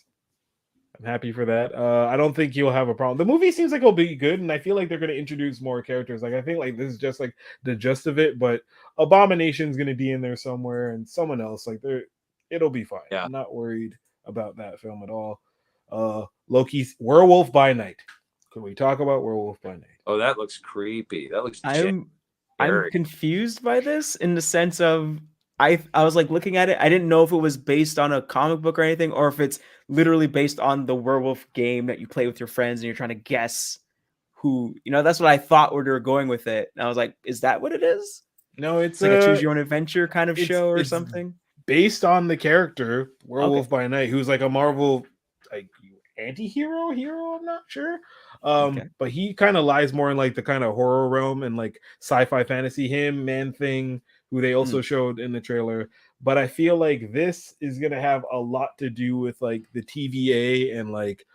Speaker 2: I'm happy for that. I don't think you'll have a problem. The movie seems like it'll be good, and I feel like they're going to introduce more characters. I think this is just the gist of it, but Abomination's going to be in there somewhere, and someone else. It'll be fine. Yeah. I'm not worried about that film at all. Loki's Werewolf by Night. Can we talk about Werewolf by Night?
Speaker 4: Oh, that looks creepy. That looks.
Speaker 3: I'm confused by this in the sense of I was looking at it. I didn't know if it was based on a comic book or anything, or if it's literally based on the werewolf game that you play with your friends and you're trying to guess who, that's what I thought where they were going with it. And I was like, is that what it is?
Speaker 2: No, it's
Speaker 3: like a choose your own adventure kind of show or
Speaker 2: it's
Speaker 3: something.
Speaker 2: Based on the character Werewolf by Night, who's like a Marvel like anti-hero hero, I'm not sure. But he kind of lies more in like the kind of horror realm and like sci-fi fantasy. Him, Man-Thing, who they also showed in the trailer. But I feel like this is gonna have a lot to do with like the TVA and like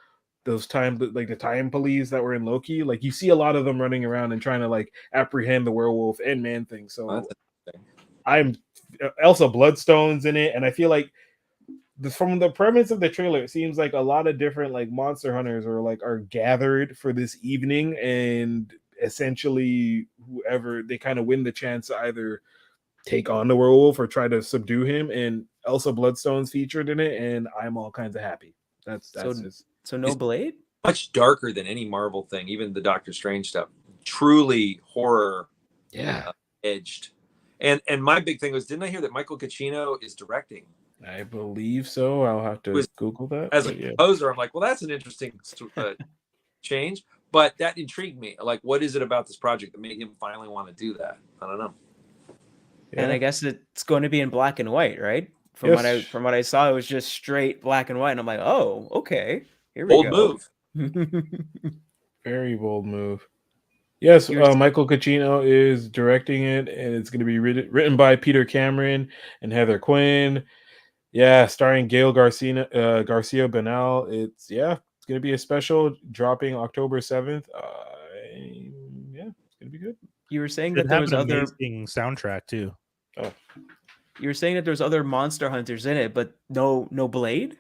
Speaker 2: those the time police that were in Loki. Like you see a lot of them running around and trying to like apprehend the werewolf and Man-Thing. So I'm Elsa Bloodstone's in it, and I feel like from the premise of the trailer, it seems like a lot of different like monster hunters are gathered for this evening, and essentially whoever they kind of win the chance to either take on the werewolf or try to subdue him. And Elsa Bloodstone's featured in it, and I'm all kinds of happy. That's
Speaker 3: so no Blade.
Speaker 4: Much darker than any Marvel thing, even the Doctor Strange stuff. Truly horror, edged. And my big thing was, didn't I hear that Michael Giacchino is directing?
Speaker 2: I believe so. I'll have to Google that.
Speaker 4: As a composer, I'm like, well, that's an interesting change. But that intrigued me. Like, what is it about this project that made him finally want to do that? I don't know.
Speaker 3: Yeah. And I guess it's going to be in black and white, right? From what I saw, it was just straight black and white. And I'm like, oh, okay. Here we go.
Speaker 4: Bold
Speaker 3: move.
Speaker 2: Very bold move. Yes, Michael Giacchino is directing it, and it's going to be written by Peter Cameron and Heather Quinn. Yeah, starring Gail Garcia Bernal. It's going to be a special dropping October 7th. It's going to be good.
Speaker 3: You were saying that there was other
Speaker 1: amazing soundtrack too.
Speaker 2: Oh.
Speaker 3: You were saying that there's other monster hunters in it, but no Blade?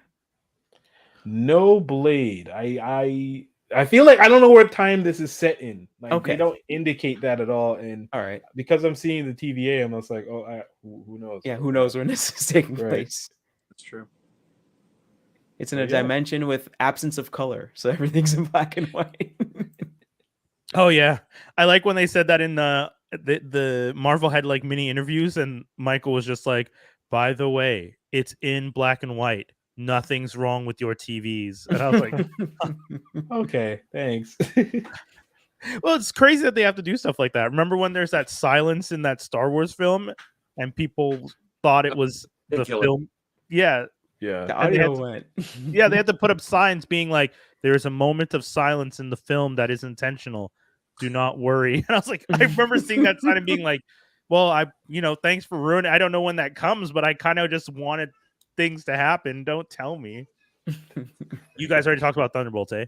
Speaker 2: No Blade. I feel like I don't know what time this is set in. Like they don't indicate that at all. And
Speaker 3: all right,
Speaker 2: because I'm seeing the TVA, I'm just like, who knows?
Speaker 3: Yeah, who knows when this is taking place?
Speaker 4: That's true.
Speaker 3: It's in a dimension with absence of color, so everything's in black and white.
Speaker 1: Oh yeah, I like when they said that in the Marvel had like mini interviews, and Michael was just like, "By the way, it's in black and white. Nothing's wrong with your TVs." And I was like,
Speaker 2: okay, thanks.
Speaker 1: Well, it's crazy that they have to do stuff like that. Remember when there's that silence in that Star Wars film and people thought it was the film? Yeah.
Speaker 3: The audio went.
Speaker 1: Yeah, they had to put up signs being like, there is a moment of silence in the film that is intentional. Do not worry. And I was like, I remember seeing that sign and being like, well, thanks for ruining. I don't know when that comes, but I kind of just wanted things to happen. Don't tell me. You guys already talked about Thunderbolts, eh?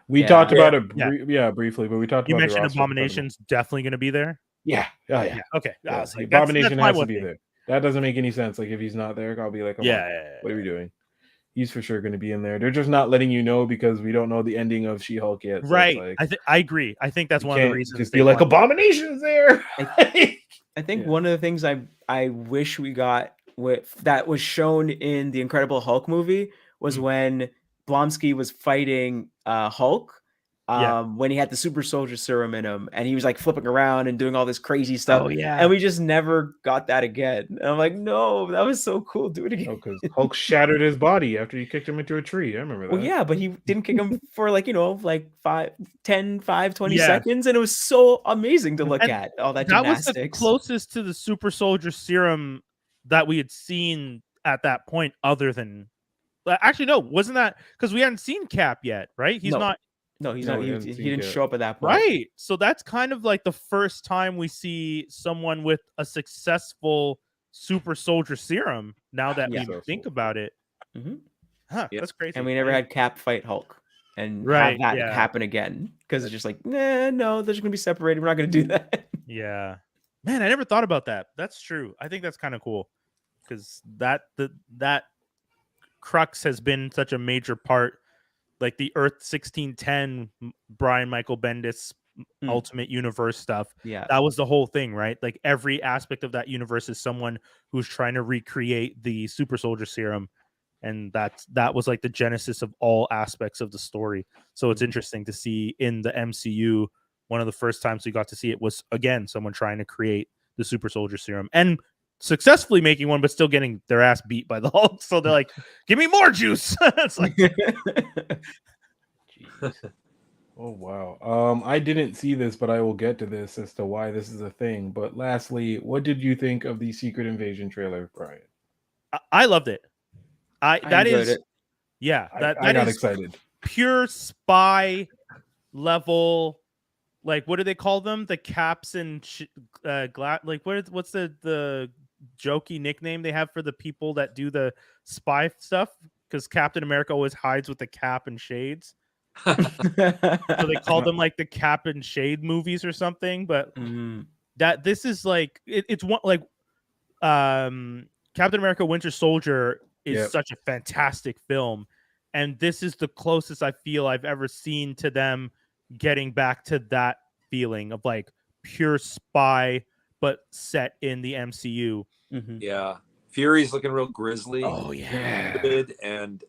Speaker 2: We talked about it briefly, but we talked about
Speaker 1: you mentioned Abomination's definitely going to be there.
Speaker 2: Yeah.
Speaker 1: Okay.
Speaker 2: Yeah. Like, Abomination has to be there. That doesn't make any sense. Like if he's not there, I'll be like, what are we doing? He's for sure going to be in there. They're just not letting you know because we don't know the ending of She-Hulk yet. So
Speaker 1: right. I agree. I think that's one of the reasons.
Speaker 2: Just be like, Abomination's there.
Speaker 3: I think one of the things I wish we got that was shown in the Incredible Hulk movie was when Blonsky was fighting Hulk. When he had the super soldier serum in him and he was like flipping around and doing all this crazy stuff.
Speaker 1: Oh, yeah.
Speaker 3: And we just never got that again. And I'm like, no, that was so cool. Do it again.
Speaker 2: Oh, because Hulk shattered his body after you kicked him into a tree. I remember that.
Speaker 3: Well, yeah, but he didn't kick him for 20 seconds. And it was so amazing to look at all that gymnastics.
Speaker 1: That was the closest to the super soldier serum that we had seen at that point other than... Actually, no, wasn't that... Because we hadn't seen Cap yet, right? He's not...
Speaker 3: No, he's not. He didn't show up at that point.
Speaker 1: Right. So that's kind of like the first time we see someone with a successful super soldier serum. Now that we think about it.
Speaker 3: Mm-hmm.
Speaker 1: That's crazy.
Speaker 3: And we never had Cap fight Hulk and have that happen again. Because it's just like, no, they're just going to be separated. We're not going to do that.
Speaker 1: Yeah. Man, I never thought about that. That's true. I think that's kind of cool. Because that crux has been such a major part. Like the Earth 1610 Brian Michael Bendis Ultimate Universe stuff.
Speaker 3: Yeah.
Speaker 1: That was the whole thing, right? Like every aspect of that universe is someone who's trying to recreate the super soldier serum. And that was like the genesis of all aspects of the story. So it's interesting to see in the MCU, one of the first times we got to see it was, again, someone trying to create the super soldier serum and successfully making one, but still getting their ass beat by the Hulk. So they're like, give me more juice. It's like,
Speaker 2: Oh wow. I didn't see this, but I will get to this as to why this is a thing. But lastly, what did you think of the Secret Invasion trailer, Brian?
Speaker 1: I loved it.
Speaker 3: I enjoyed it.
Speaker 1: Yeah,
Speaker 2: I
Speaker 1: that
Speaker 2: got
Speaker 1: is
Speaker 2: excited.
Speaker 1: pure spy level. Like, what do they call them? The caps and like what's the jokey nickname they have for the people that do the spy stuff? Because Captain America always hides with the cap and shades. So they call them like the cap and shade movies or something. But that this is like it's one like Captain America Winter Soldier is such a fantastic film, and this is the closest I feel I've ever seen to them getting back to that feeling of like pure spy but set in the MCU.
Speaker 4: Yeah, Fury's looking real grisly.
Speaker 1: Oh yeah.
Speaker 4: And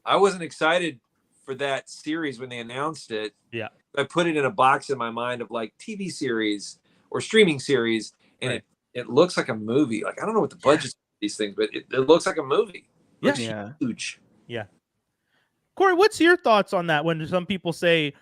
Speaker 4: I wasn't excited for that series when they announced it.
Speaker 1: Yeah,
Speaker 4: I put it in a box in my mind of like TV series or streaming series, and it looks like a movie. Like, I don't know what the budget of these things, but it looks like a movie. It looks huge.
Speaker 1: Yeah. Corey, what's your thoughts on that? When some people say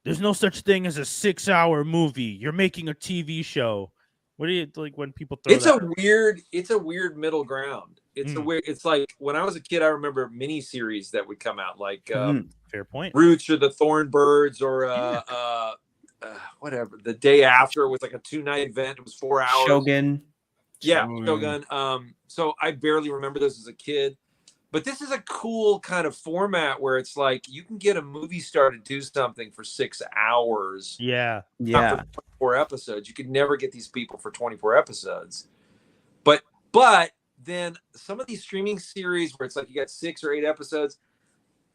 Speaker 1: there's no such thing as a 6-hour movie, you're making a TV show. What do you like when people throw
Speaker 4: It's a weird middle ground. It's like when I was a kid, I remember miniseries that would come out, like
Speaker 1: fair point,
Speaker 4: Roots or the Thornbirds or whatever. The Day After was like a 2-night event. It was 4 hours.
Speaker 3: Shogun.
Speaker 4: Yeah, Shogun. So I barely remember this as a kid. But this is a cool kind of format where it's like you can get a movie star to do something for 6 hours.
Speaker 1: Yeah.
Speaker 4: Not for 24 episodes. You could never get these people for 24 episodes. But then some of these streaming series where it's like you got 6 or 8 episodes,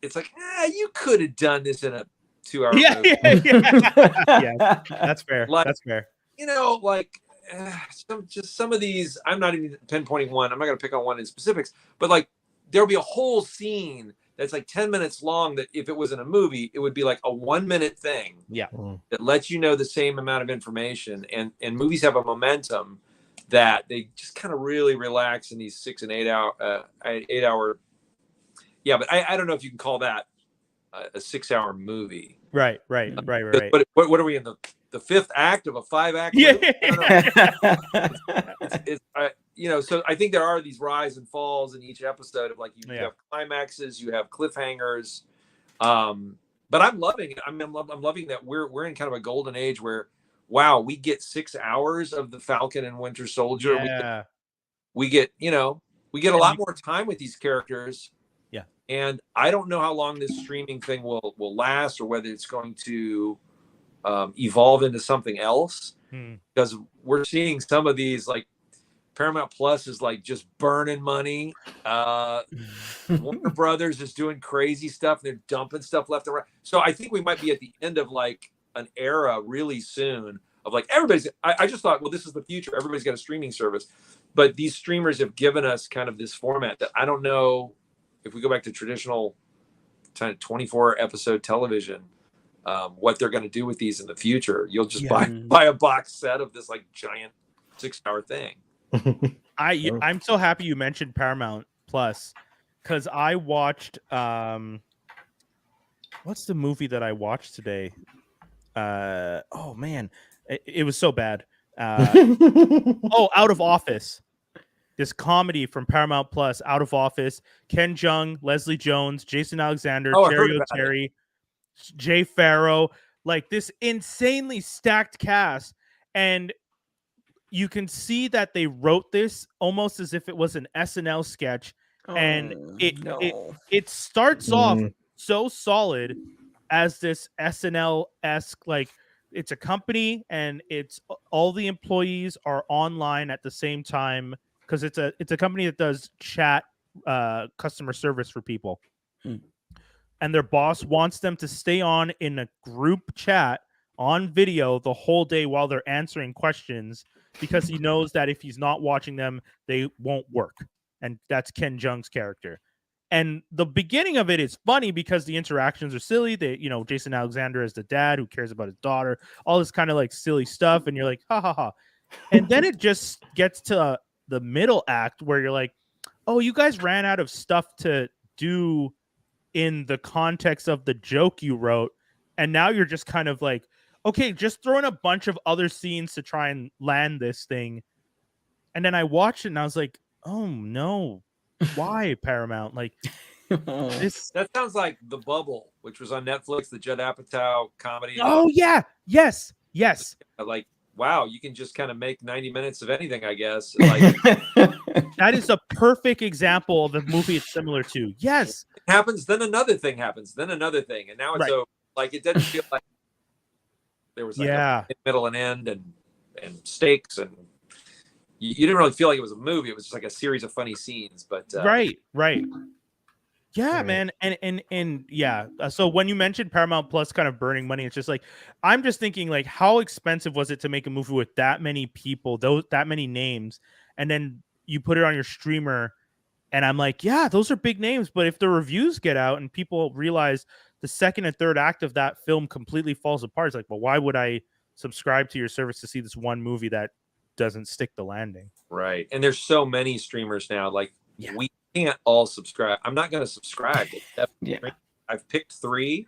Speaker 4: it's like, you could have done this in a 2-hour movie.
Speaker 1: Yeah, that's fair.
Speaker 4: Like,
Speaker 1: that's fair.
Speaker 4: You know, like some of these, I'm not even pinpointing one. I'm not going to pick on one in specifics, but like, there'll be a whole scene that's like 10 minutes long that if it was in a movie, it would be like a 1-minute thing.
Speaker 1: Yeah.
Speaker 4: That lets you know the same amount of information. And movies have a momentum that they just kind of really relax in these 6 and 8 hour. Yeah, but I don't know if you can call that a 6-hour movie.
Speaker 1: Right.
Speaker 4: But what are we in the 5th act of a 5-act?
Speaker 1: Yeah.
Speaker 4: So I think there are these rise and falls in each episode of like you have climaxes, you have cliffhangers. But I'm loving it. I'm loving that we're in kind of a golden age where, wow, we get 6 hours of the Falcon and Winter Soldier.
Speaker 1: Yeah.
Speaker 4: We get a lot more time with these characters.
Speaker 1: Yeah.
Speaker 4: And I don't know how long this streaming thing will last or whether it's going to evolve into something else. Because we're seeing some of these, like Paramount Plus is like just burning money. Warner Brothers is doing crazy stuff. They're dumping stuff left and right. So I think we might be at the end of like an era really soon of like I just thought, well, this is the future. Everybody's got a streaming service. But these streamers have given us kind of this format that I don't know if we go back to traditional kind of 24 episode television, what they're going to do with these in the future. You'll just buy a box set of this like giant 6-hour thing.
Speaker 1: I'm so happy you mentioned Paramount Plus because I watched what's the movie that I watched today? Oh man, it was so bad. Out of Office. This comedy from Paramount Plus, Out of Office. Ken Jeong, Leslie Jones, Jason Alexander, Terry O'Terry, Jay Farrow. Like this insanely stacked cast, and you can see that they wrote this almost as if it was an SNL sketch, and it starts off so solid as this SNL-esque, like it's a company and it's all the employees are online at the same time because it's a company that does chat customer service for people, and their boss wants them to stay on in a group chat on video the whole day while they're answering questions because he knows that if he's not watching them, they won't work. And that's Ken Jeong's character. And the beginning of it is funny because the interactions are silly. Jason Alexander is the dad who cares about his daughter, all this kind of like silly stuff. And you're like, ha ha ha. And then it just gets to the middle act where you're like, oh, you guys ran out of stuff to do in the context of the joke you wrote, and now you're just kind of like, okay, just throw in a bunch of other scenes to try and land this thing. And then I watched it and I was like, oh no, why Paramount? Like this.
Speaker 4: That sounds like The Bubble, which was on Netflix, the Judd Apatow comedy.
Speaker 1: Oh yeah, yes.
Speaker 4: Like, wow, you can just kind of make 90 minutes of anything, I guess. Like,
Speaker 1: that is a perfect example of a movie it's similar to. Yes,
Speaker 4: it happens, then another thing happens, then another thing, and now it's over. Like, it doesn't feel like there was like a middle and end and stakes, and you didn't really feel like it was a movie. It was just like a series of funny scenes. But
Speaker 1: right. Yeah, man. And yeah. So when you mentioned Paramount Plus kind of burning money, it's just like, I'm just thinking like, how expensive was it to make a movie with that many people, that many names, and then you put it on your streamer, and I'm like, yeah, those are big names. But if the reviews get out and people realize the second and third act of that film completely falls apart, it's like, well, why would I subscribe to your service to see this one movie that doesn't stick the landing?
Speaker 4: Right. And there's so many streamers now. Like, we can't all subscribe. I'm not going to subscribe. I've picked 3.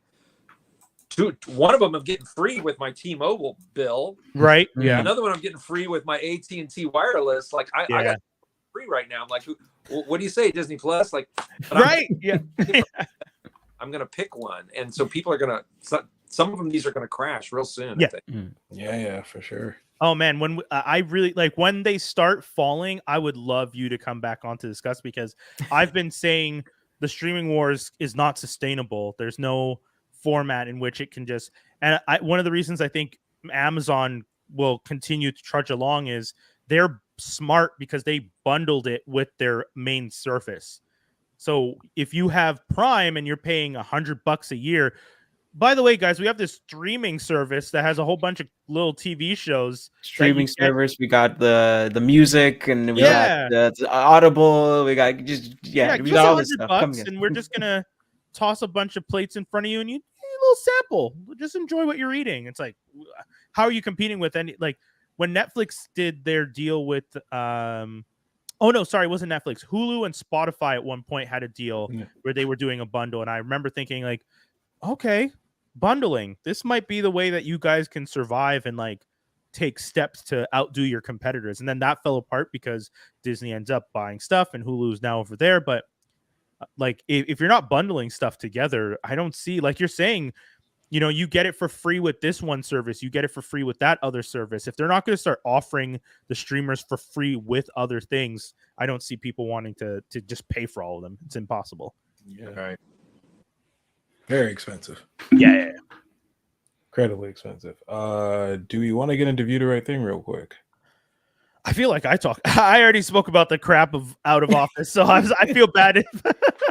Speaker 4: One of them I'm getting free with my T-Mobile bill.
Speaker 1: Right. Yeah.
Speaker 4: Another one I'm getting free with my AT&T wireless. Like, I got free right now. I'm like, what do you say, Disney Plus? Like,
Speaker 1: right.
Speaker 4: I'm going to pick one. And so people are going to, some of them, these are going to crash real soon.
Speaker 1: Yeah.
Speaker 4: I think.
Speaker 2: Yeah, for sure.
Speaker 1: Oh man, when I really like when they start falling, I would love you to come back on to discuss, because I've been saying the streaming wars is not sustainable. There's no format in which it can just, and one of the reasons I think Amazon will continue to trudge along is they're smart because they bundled it with their main service. So if you have Prime and you're paying $100 a year, by the way, guys, we have this streaming service that has a whole bunch of little TV shows.
Speaker 3: Streaming service. We got the music, and we got the Audible. We got we got all this stuff.
Speaker 1: And we're just gonna toss a bunch of plates in front of you, and you get a little sample. Just enjoy what you're eating. It's like, how are you competing with any? Like when Netflix did their deal with, oh no, sorry, it wasn't Netflix. Hulu and Spotify at one point had a deal where they were doing a bundle, and I remember thinking like, okay, bundling, this might be the way that you guys can survive and like take steps to outdo your competitors. And then that fell apart because Disney ends up buying stuff and Hulu's now over there. But like, if you're not bundling stuff together, I don't see, like you're saying, you get it for free with this one service, you get it for free with that other service. If they're not going to start offering the streamers for free with other things, I don't see people wanting to just pay for all of them. It's impossible.
Speaker 2: Yeah. Right. Very expensive.
Speaker 1: Yeah.
Speaker 2: Incredibly expensive. Do we want to get into View the Right Thing real quick?
Speaker 1: I feel like I already spoke about the crap of Out of Office, so I feel bad.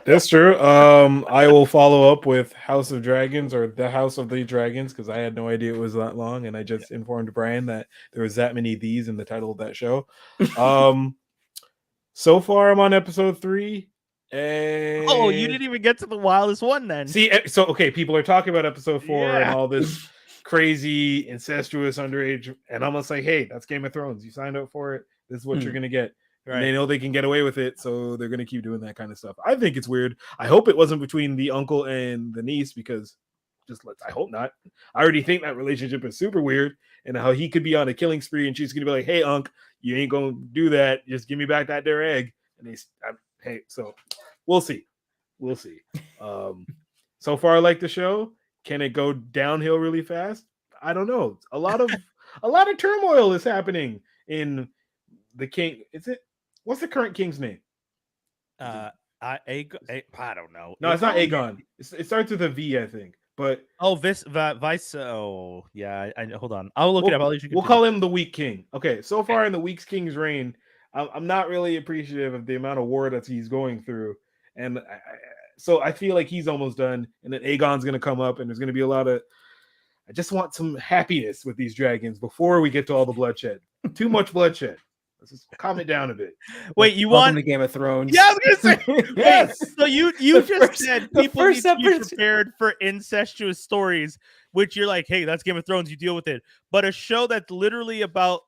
Speaker 2: That's true. I will follow up with House of Dragons, or The House of the Dragons, because I had no idea it was that long, and I just informed Brian that there was that many these in the title of that show. So far, I'm on episode 3. And...
Speaker 1: Oh, you didn't even get to the wildest one then.
Speaker 2: See, so okay, people are talking about episode 4 and all this crazy incestuous underage, and I'm almost like, hey, that's Game of Thrones. You signed up for it. This is what you're gonna get. Right. And they know they can get away with it, so they're gonna keep doing that kind of stuff. I think it's weird. I hope it wasn't between the uncle and the niece, because I hope not. I already think that relationship is super weird, and how he could be on a killing spree and she's gonna be like, hey, Unc, you ain't gonna do that. Just give me back that there egg. And hey, so we'll see. So far, I like the show. Can it go downhill really fast? I don't know. A lot of turmoil is happening in the king. What's the current king's name?
Speaker 1: I don't know.
Speaker 2: No, it's not Aegon. It starts with a V, I think. But
Speaker 1: Vice. Oh, yeah. I hold on. I'll look it up.
Speaker 2: We'll call him the Weak King. Okay. So far in the Weak King's reign, I'm not really appreciative of the amount of war that he's going through, and so I feel like he's almost done. And then Aegon's going to come up, and there's going to be a lot of. I just want some happiness with these dragons before we get to all the bloodshed. Too much bloodshed. Let's just calm it down a bit.
Speaker 1: Wait, you want
Speaker 3: the Game of Thrones?
Speaker 1: Yeah, I was gonna say yes. So you just said people need to be prepared for incestuous stories, which you're like, hey, that's Game of Thrones. You deal with it. But a show that's literally about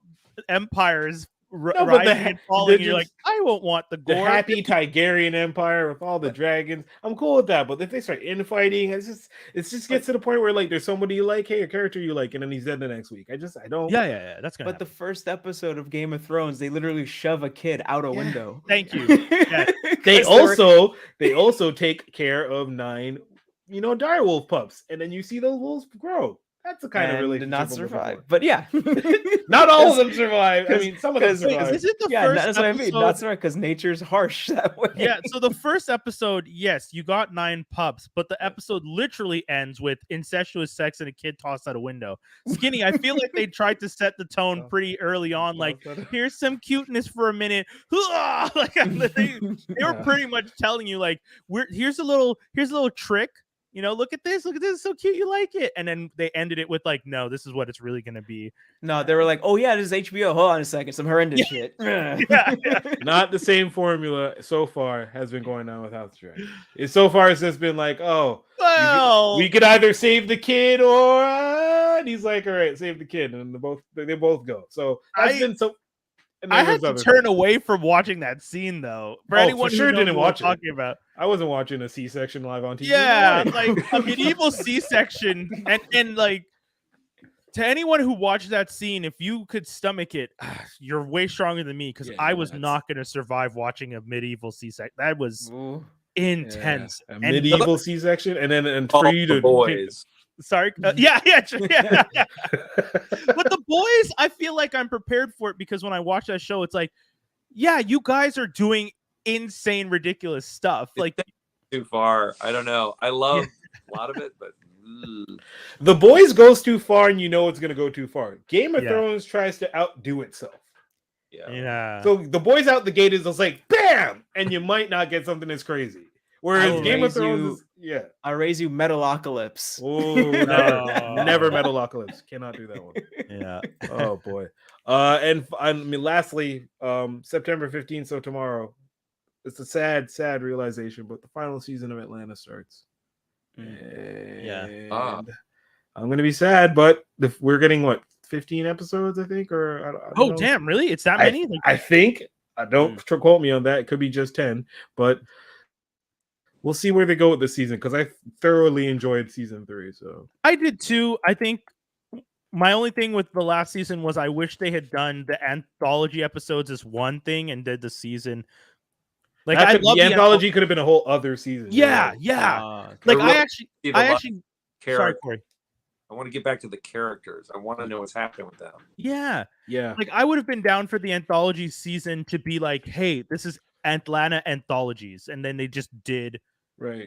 Speaker 1: empires rising and falling. And you're like, I won't want the gore.
Speaker 2: The happy Tigerian Empire with all the dragons. I'm cool with that, but if they start infighting, it just gets to the point where like there's somebody you like, hey, a character you like, and then he's dead the next week. I don't.
Speaker 1: Yeah. That's gonna.
Speaker 3: But the first episode of Game of Thrones, they literally shove a kid out a window.
Speaker 1: Thank you. Yeah.
Speaker 2: They also take care of 9, direwolf pups, and then you see those wolves grow. That's the kind of relationship.
Speaker 3: Did not survive, but yeah,
Speaker 2: not all of them survive. I mean, some of them survive.
Speaker 1: Is it the first
Speaker 3: that's what I mean. Not survive because nature's harsh that way.
Speaker 1: Yeah. So the first episode, yes, you got 9 pups, but the episode literally ends with incestuous sex and a kid tossed out a window. Skinny, I feel like they tried to set the tone pretty early on. Like, here's some cuteness for a minute. Like they were pretty much telling you, like, here's a little trick. Look at this. It's so cute. You like it. And then they ended it with like, no, this is what it's really going to be.
Speaker 3: No, they were like, oh yeah, this is HBO. Hold on a second. Some horrendous shit.
Speaker 1: Yeah.
Speaker 2: Not the same formula so far has been going on with House of Dragon. So far it's just been like, oh, well, we could either save the kid or and he's like, all right, save the kid. And they both go. So that's been so.
Speaker 1: I had to turn away from watching that scene though. For anyone
Speaker 2: for sure didn't watch it.
Speaker 1: Talking about.
Speaker 2: I wasn't watching a C-section live on TV.
Speaker 1: Yeah, like a medieval C-section, and like to anyone who watched that scene, if you could stomach it, you're way stronger than me because I was not going to survive watching a medieval C-section. That was intense.
Speaker 2: Yeah. A medieval C-section, and then for you to
Speaker 4: boys.
Speaker 1: Sorry. Yeah. But the boys, I feel like I'm prepared for it because when I watch that show, it's like, yeah, you guys are doing insane, ridiculous stuff. Like
Speaker 4: too far. I don't know. I love a lot of it, but
Speaker 2: The Boys goes too far, and it's going to go too far. Game of Thrones tries to outdo itself.
Speaker 1: Yeah.
Speaker 2: So The Boys out the gate is just like bam, and you might not get something as crazy. Whereas Game of Thrones is,
Speaker 3: I'll raise you Metalocalypse.
Speaker 2: Oh, never Metalocalypse. Cannot do that one.
Speaker 1: Yeah.
Speaker 2: Oh boy. And I mean, lastly, September 15th, so tomorrow. It's a sad realization, but the final season of Atlanta starts. And I'm gonna be sad, but we're getting 15 episodes, I think, or I don't know.
Speaker 1: Damn, really? It's that many?
Speaker 2: I think. Don't quote me on that. It could be just 10, but. We'll see where they go with the season because I thoroughly enjoyed season 3. So
Speaker 1: I did too. I think my only thing with the last season was I wish they had done the anthology episodes as one thing and did the season. Like I love
Speaker 2: the anthology could have been a whole other season.
Speaker 1: Yeah. Like I actually. Sorry, Corey.
Speaker 4: I want to get back to the characters. I want to know what's happening with them.
Speaker 2: Yeah.
Speaker 1: Like I would have been down for the anthology season to be like, hey, this is Atlanta anthologies, and then they just did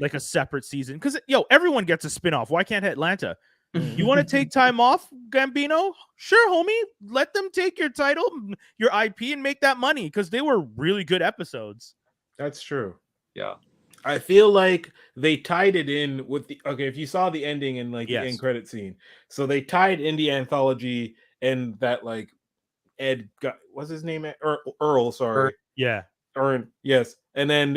Speaker 1: like a separate season because everyone gets a spin-off. Why can't Atlanta? You want to take time off, Gambino? Sure, homie. Let them take your title, your IP, and make that money because they were really good episodes.
Speaker 2: That's true.
Speaker 4: Yeah.
Speaker 2: I feel like they tied it in with if you saw the ending and the end credit scene. So they tied in the anthology and that Ed got, what's his name? Earl, sorry.
Speaker 1: Yeah.
Speaker 2: Earn, yes, and then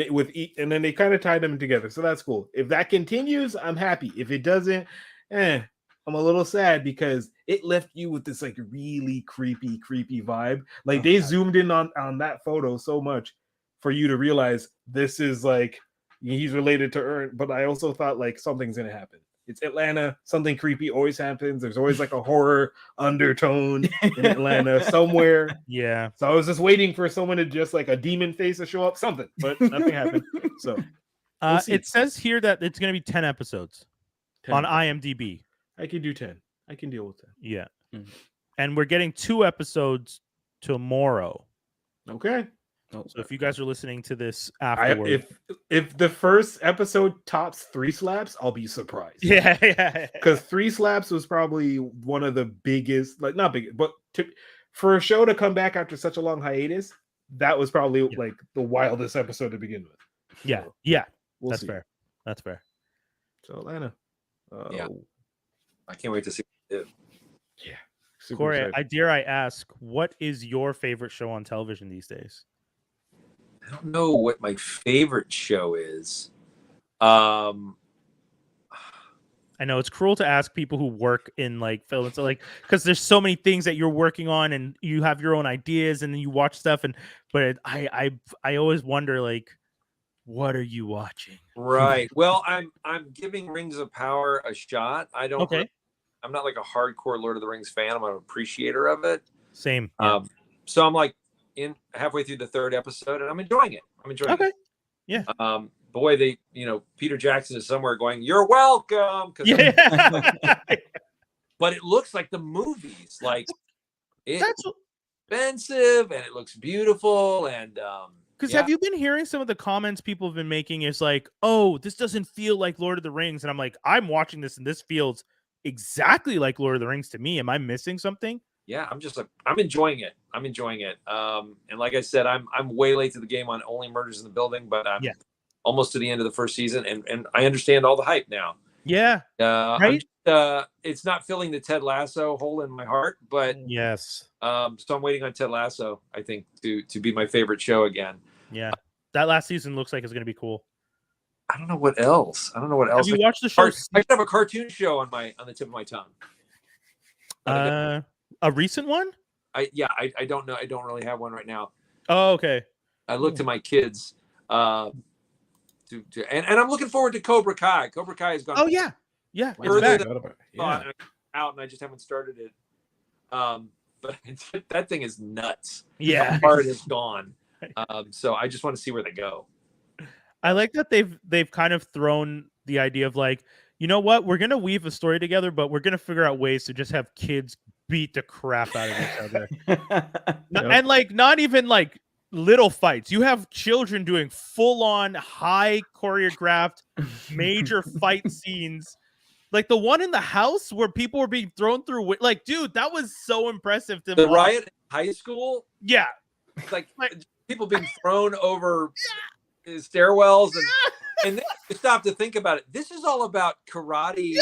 Speaker 2: and then they kind of tied them together, so that's cool. If that continues, I'm happy. If it doesn't, I'm a little sad because it left you with this really creepy vibe. Like they zoomed in on that photo so much for you to realize this is he's related to Earn. But I also thought something's gonna happen. It's Atlanta. Something creepy always happens. There's always a horror undertone in Atlanta somewhere.
Speaker 1: Yeah.
Speaker 2: So I was just waiting for someone to just a demon face to show up, something, but nothing happened. So
Speaker 1: it says here that it's going to be 10 episodes 10 on IMDb.
Speaker 2: I can do 10. I can deal with 10.
Speaker 1: Yeah. Mm-hmm. And we're getting 2 episodes tomorrow.
Speaker 2: Okay.
Speaker 1: So if you guys are listening to this afterward,
Speaker 2: if the first episode tops 3 slaps, I'll be surprised.
Speaker 1: Yeah.
Speaker 2: Because 3 slaps was probably one of the biggest, not big, but for a show to come back after such a long hiatus, that was probably the wildest episode to begin with.
Speaker 1: Yeah.
Speaker 2: So,
Speaker 1: yeah.
Speaker 2: That's
Speaker 1: fair. That's fair.
Speaker 2: So Atlanta.
Speaker 4: I can't wait to see it.
Speaker 2: Yeah.
Speaker 1: Corey, I ask, what is your favorite show on television these days?
Speaker 4: I don't know what my favorite show is. I
Speaker 1: I know it's cruel to ask people who work in like film, so like because there's so many things that you're working on and you have your own ideas and then you watch stuff but I always wonder like, what are you watching?
Speaker 4: Right. Well, I'm giving Rings of Power a shot. I don't.
Speaker 1: Okay.
Speaker 4: I'm not like a hardcore Lord of the Rings fan. I'm an appreciator of it.
Speaker 1: Same. Yeah.
Speaker 4: So I'm like in halfway through the 3rd episode and I'm enjoying it.
Speaker 1: Okay. Yeah.
Speaker 4: Boy, Peter Jackson is somewhere going, "You're welcome."
Speaker 1: Yeah.
Speaker 4: But it looks like the movies. Like
Speaker 1: That's
Speaker 4: expensive and it looks beautiful and
Speaker 1: because have you been hearing some of the comments people have been making is like, oh, this doesn't feel like Lord of the Rings, and I'm like, I'm watching this and this feels exactly like Lord of the Rings to me. Am I missing something?
Speaker 4: Yeah, I'm just like, I'm enjoying it. And like I said, I'm way late to the game on Only Murders in the Building, but I'm almost to the end of the 1st season, and I understand all the hype now.
Speaker 1: Yeah. Right.
Speaker 4: It's not filling the Ted Lasso hole in my heart, but
Speaker 1: yes.
Speaker 4: So I'm waiting on Ted Lasso, I think, to be my favorite show again.
Speaker 1: Yeah. That last season looks like it's going to be cool.
Speaker 4: I don't know what else. Have
Speaker 1: you watched the show?
Speaker 4: I should have a cartoon show on the tip of my tongue.
Speaker 1: A recent one?
Speaker 4: I don't know. I don't really have one right now.
Speaker 1: Oh, okay.
Speaker 4: I look to my kids. And I'm looking forward to Cobra Kai. Cobra Kai is going.
Speaker 1: Oh yeah, yeah.
Speaker 4: Out, and I just haven't started it. But that thing is nuts.
Speaker 1: Yeah,
Speaker 4: the heart is gone. So I just want to see where they go.
Speaker 1: I like that they've kind of thrown the idea of like, you know what, we're gonna weave a story together, but we're gonna figure out ways to just have kids beat the crap out of each other, and like not even like little fights. You have children doing full-on high choreographed major fight scenes, like the one in the house where people were being thrown through. Like, dude, that was so impressive. To
Speaker 4: the riot in high school,
Speaker 1: yeah,
Speaker 4: like people being thrown over stairwells, and then you stop to think about it. This is all about karate.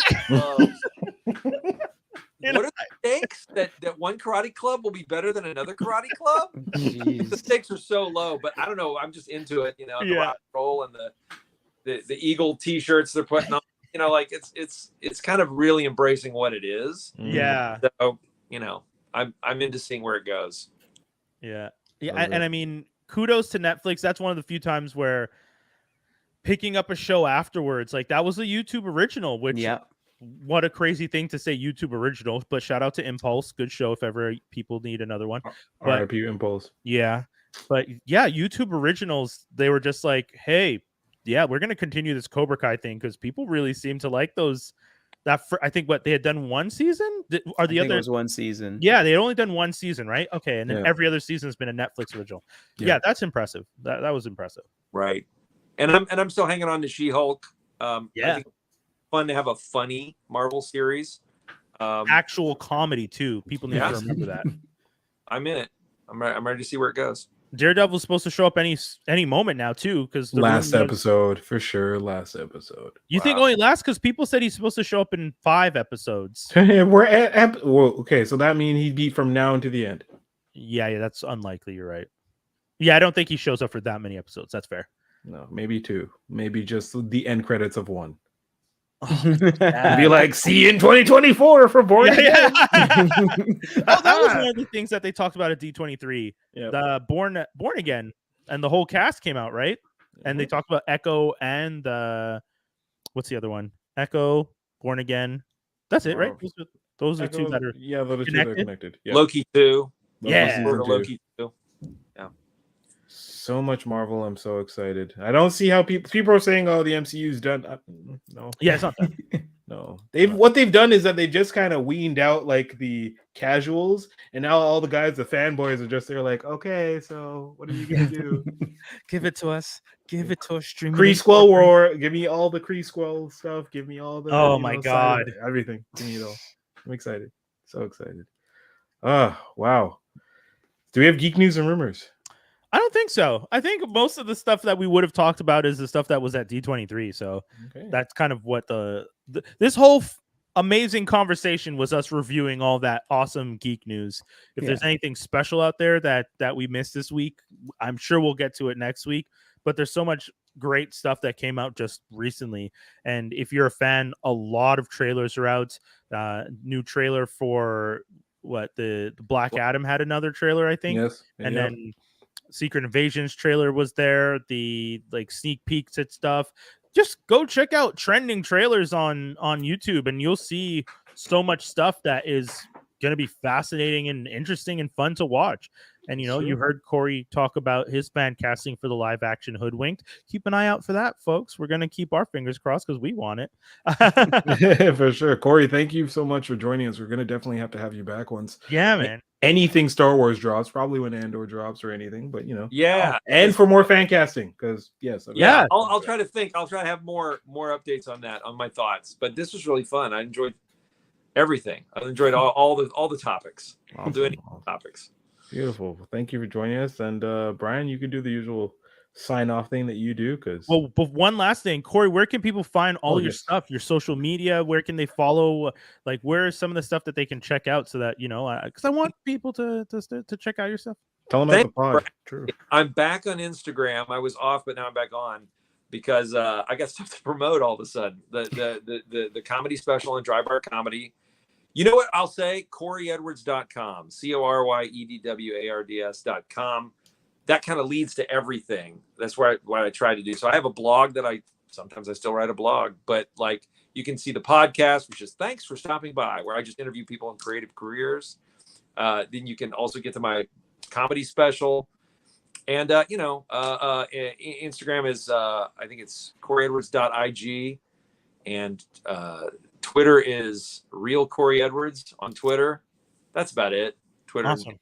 Speaker 4: What are the stakes that one karate club will be better than another karate club? The stakes are so low, but I don't know. I'm just into it, the rock and roll and the eagle T-shirts they're putting on. Like it's kind of really embracing what it is.
Speaker 1: Yeah.
Speaker 4: So I'm into seeing where it goes.
Speaker 1: Yeah. And I mean, kudos to Netflix. That's one of the few times where picking up a show afterwards, like that was a YouTube original, which what a crazy thing to say, YouTube original, but shout out to Impulse. Good show if ever people need another one.
Speaker 2: RIP Impulse.
Speaker 1: Yeah. But yeah, YouTube originals, they were just like, hey, yeah, we're going to continue this Cobra Kai thing because people really seem to like those. I think what they had done one season or the other
Speaker 3: it was one season.
Speaker 1: Yeah, they had only done one season, right? Okay, and then every other season has been a Netflix original. Yeah, that's impressive. That was impressive.
Speaker 4: Right, and I'm still hanging on to She-Hulk. I think it's fun to have a funny Marvel series.
Speaker 1: Actual comedy too. People need to remember that.
Speaker 4: I'm in it. I'm ready to see where it goes.
Speaker 1: Daredevil's supposed to show up any moment now too, because
Speaker 2: last episode for sure. Last episode.
Speaker 1: You think only last? Because people said he's supposed to show up in 5 episodes.
Speaker 2: We're at okay, so that means he'd be from now until the end.
Speaker 1: Yeah, that's unlikely. You're right. Yeah, I don't think he shows up for that many episodes. That's fair.
Speaker 2: No, maybe 2. Maybe just the end credits of 1. Be like, see you in 2024 for Born Again.
Speaker 1: That was one of the things that they talked about at D23. The Born Again, and the whole cast came out, right? And they talked about Echo and what's the other one? Echo, Born Again. That's it, right? Those are 2 that are
Speaker 2: those 2 that are connected.
Speaker 4: Yep. Loki 2.
Speaker 1: Loki
Speaker 4: 2. Yeah.
Speaker 2: So much Marvel. I'm so excited. I don't see how people are saying, "Oh, the MCU's done." No.
Speaker 1: Yeah, it's not done.
Speaker 2: No. What they've done is that they just kind of weaned out like the casuals, and now all the guys, the fanboys, are just there like, "Okay, so what are you gonna do?
Speaker 1: Give it to us. Give it to us."
Speaker 2: Kree Squall War. Give me all the Kree Squall stuff. Give me all the.
Speaker 1: Oh my god!
Speaker 2: Everything. Give me it all. I'm excited. So excited. Oh wow. Do we have geek news and rumors?
Speaker 1: I don't think so. I think most of the stuff that we would have talked about is the stuff that was at D23. So that's kind of what this whole amazing conversation was, us reviewing all that awesome geek news. If there's anything special out there that we missed this week, I'm sure we'll get to it next week. But there's so much great stuff that came out just recently. And if you're a fan, a lot of trailers are out. New trailer for the Black Adam had another trailer, I think.
Speaker 2: Yes.
Speaker 1: And then Secret Invasion's trailer was there. The like sneak peeks at stuff. Just go check out trending trailers on YouTube, and you'll see so much stuff that is going to be fascinating and interesting and fun to watch. And, you know, you heard Corey talk about his fan casting for the live action Hoodwinked. Keep an eye out for that, folks. We're going to keep our fingers crossed because we want it.
Speaker 2: For sure. Corey, thank you so much for joining us. We're going to definitely have to have you back once.
Speaker 1: Yeah, man.
Speaker 2: Anything Star Wars drops, probably when Andor drops or anything, but, you know.
Speaker 4: Yeah.
Speaker 2: And for more fan casting, because, yes.
Speaker 4: Yeah, I'll try to think. I'll try to have more updates on that, on my thoughts. But this was really fun. I enjoyed everything. I enjoyed all the topics.
Speaker 2: Awesome.
Speaker 4: I'll do any topics.
Speaker 2: Beautiful. Well, thank you for joining us. And Brian, you can do the usual sign off thing that you do.
Speaker 1: Well, but one last thing, Corey, where can people find all your stuff, your social media? Where can they follow? Like, where is some of the stuff that they can check out so that, you know, because I want people to check out your stuff.
Speaker 2: Tell them about the pod. True.
Speaker 4: I'm back on Instagram. I was off, but now I'm back on because I got stuff to promote all of a sudden. The comedy special on Dry Bar Comedy. You know what I'll say? CoreyEdwards.com. CoreyEdwards.com. That kind of leads to everything. That's what I try to do. So I have a blog that sometimes I still write a blog, but like you can see the podcast, which is Thanks for Stopping By, where I just interview people in creative careers. Then you can also get to my comedy special. And, Instagram is, I think it's CoreyEdwards.ig. And Twitter is Real Corey Edwards on Twitter. That's about it. Twitter.
Speaker 1: Awesome.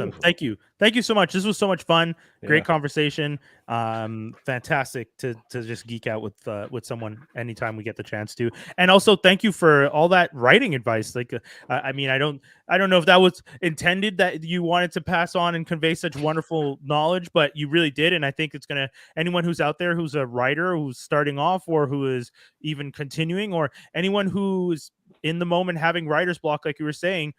Speaker 1: Beautiful. Thank you so much. This was so much fun. Great conversation. Fantastic to just geek out with someone anytime we get the chance to. And also thank you for all that writing advice. Like, I mean, I don't know if that was intended that you wanted to pass on and convey such wonderful knowledge, but you really did. And I think it's anyone who's out there who's a writer who's starting off or who is even continuing, or anyone who's in the moment having writer's block, like you were saying,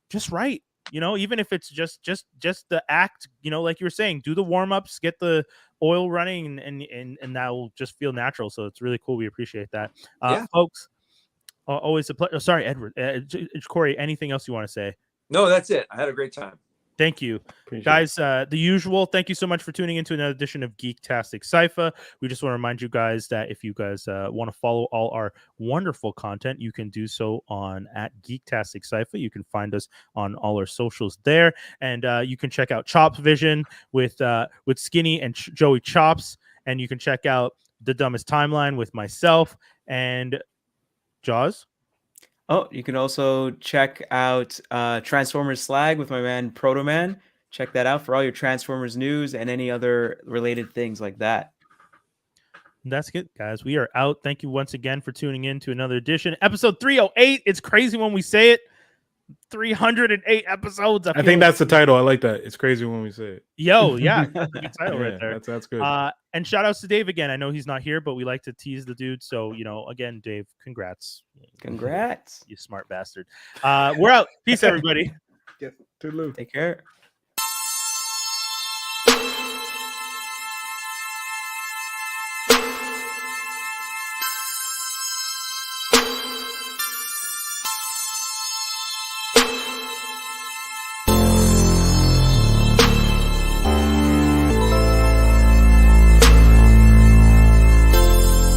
Speaker 1: just write. You know, even if it's just the act, you know, like you were saying, do the warm-ups, get the oil running, and that will just feel natural. So it's really cool. We appreciate that. Folks, always a pleasure. Sorry, Edward. Corey, anything else you want to say?
Speaker 4: No, that's it. I had a great time.
Speaker 1: Thank you. Guys, the usual, thank you so much for tuning into another edition of Geektastic Cypher. We just want to remind you guys that if you guys want to follow all our wonderful content, you can do so on @Geektastic Cypher. You can find us on all our socials there, and you can check out Chops Vision with Skinny and Joey Chops, and you can check out The Dumbest Timeline with myself and Jaws.
Speaker 3: Oh, you can also check out Transformers Slag with my man Proto Man. Check that out for all your Transformers news and any other related things like that.
Speaker 1: That's it, guys. We are out. Thank you once again for tuning in to another edition. Episode 308. It's crazy when we say it. 308 episodes.
Speaker 2: I think that's the title. I like that. It's crazy when we say it.
Speaker 1: Yo, yeah. That's a good title right there.
Speaker 2: That's good.
Speaker 1: And shout outs to Dave again. I know he's not here, but we like to tease the dude. So, you know, again, Dave, congrats.
Speaker 3: Congrats.
Speaker 1: You smart bastard. We're out. Peace, everybody.
Speaker 2: Toodaloo.
Speaker 3: Take care.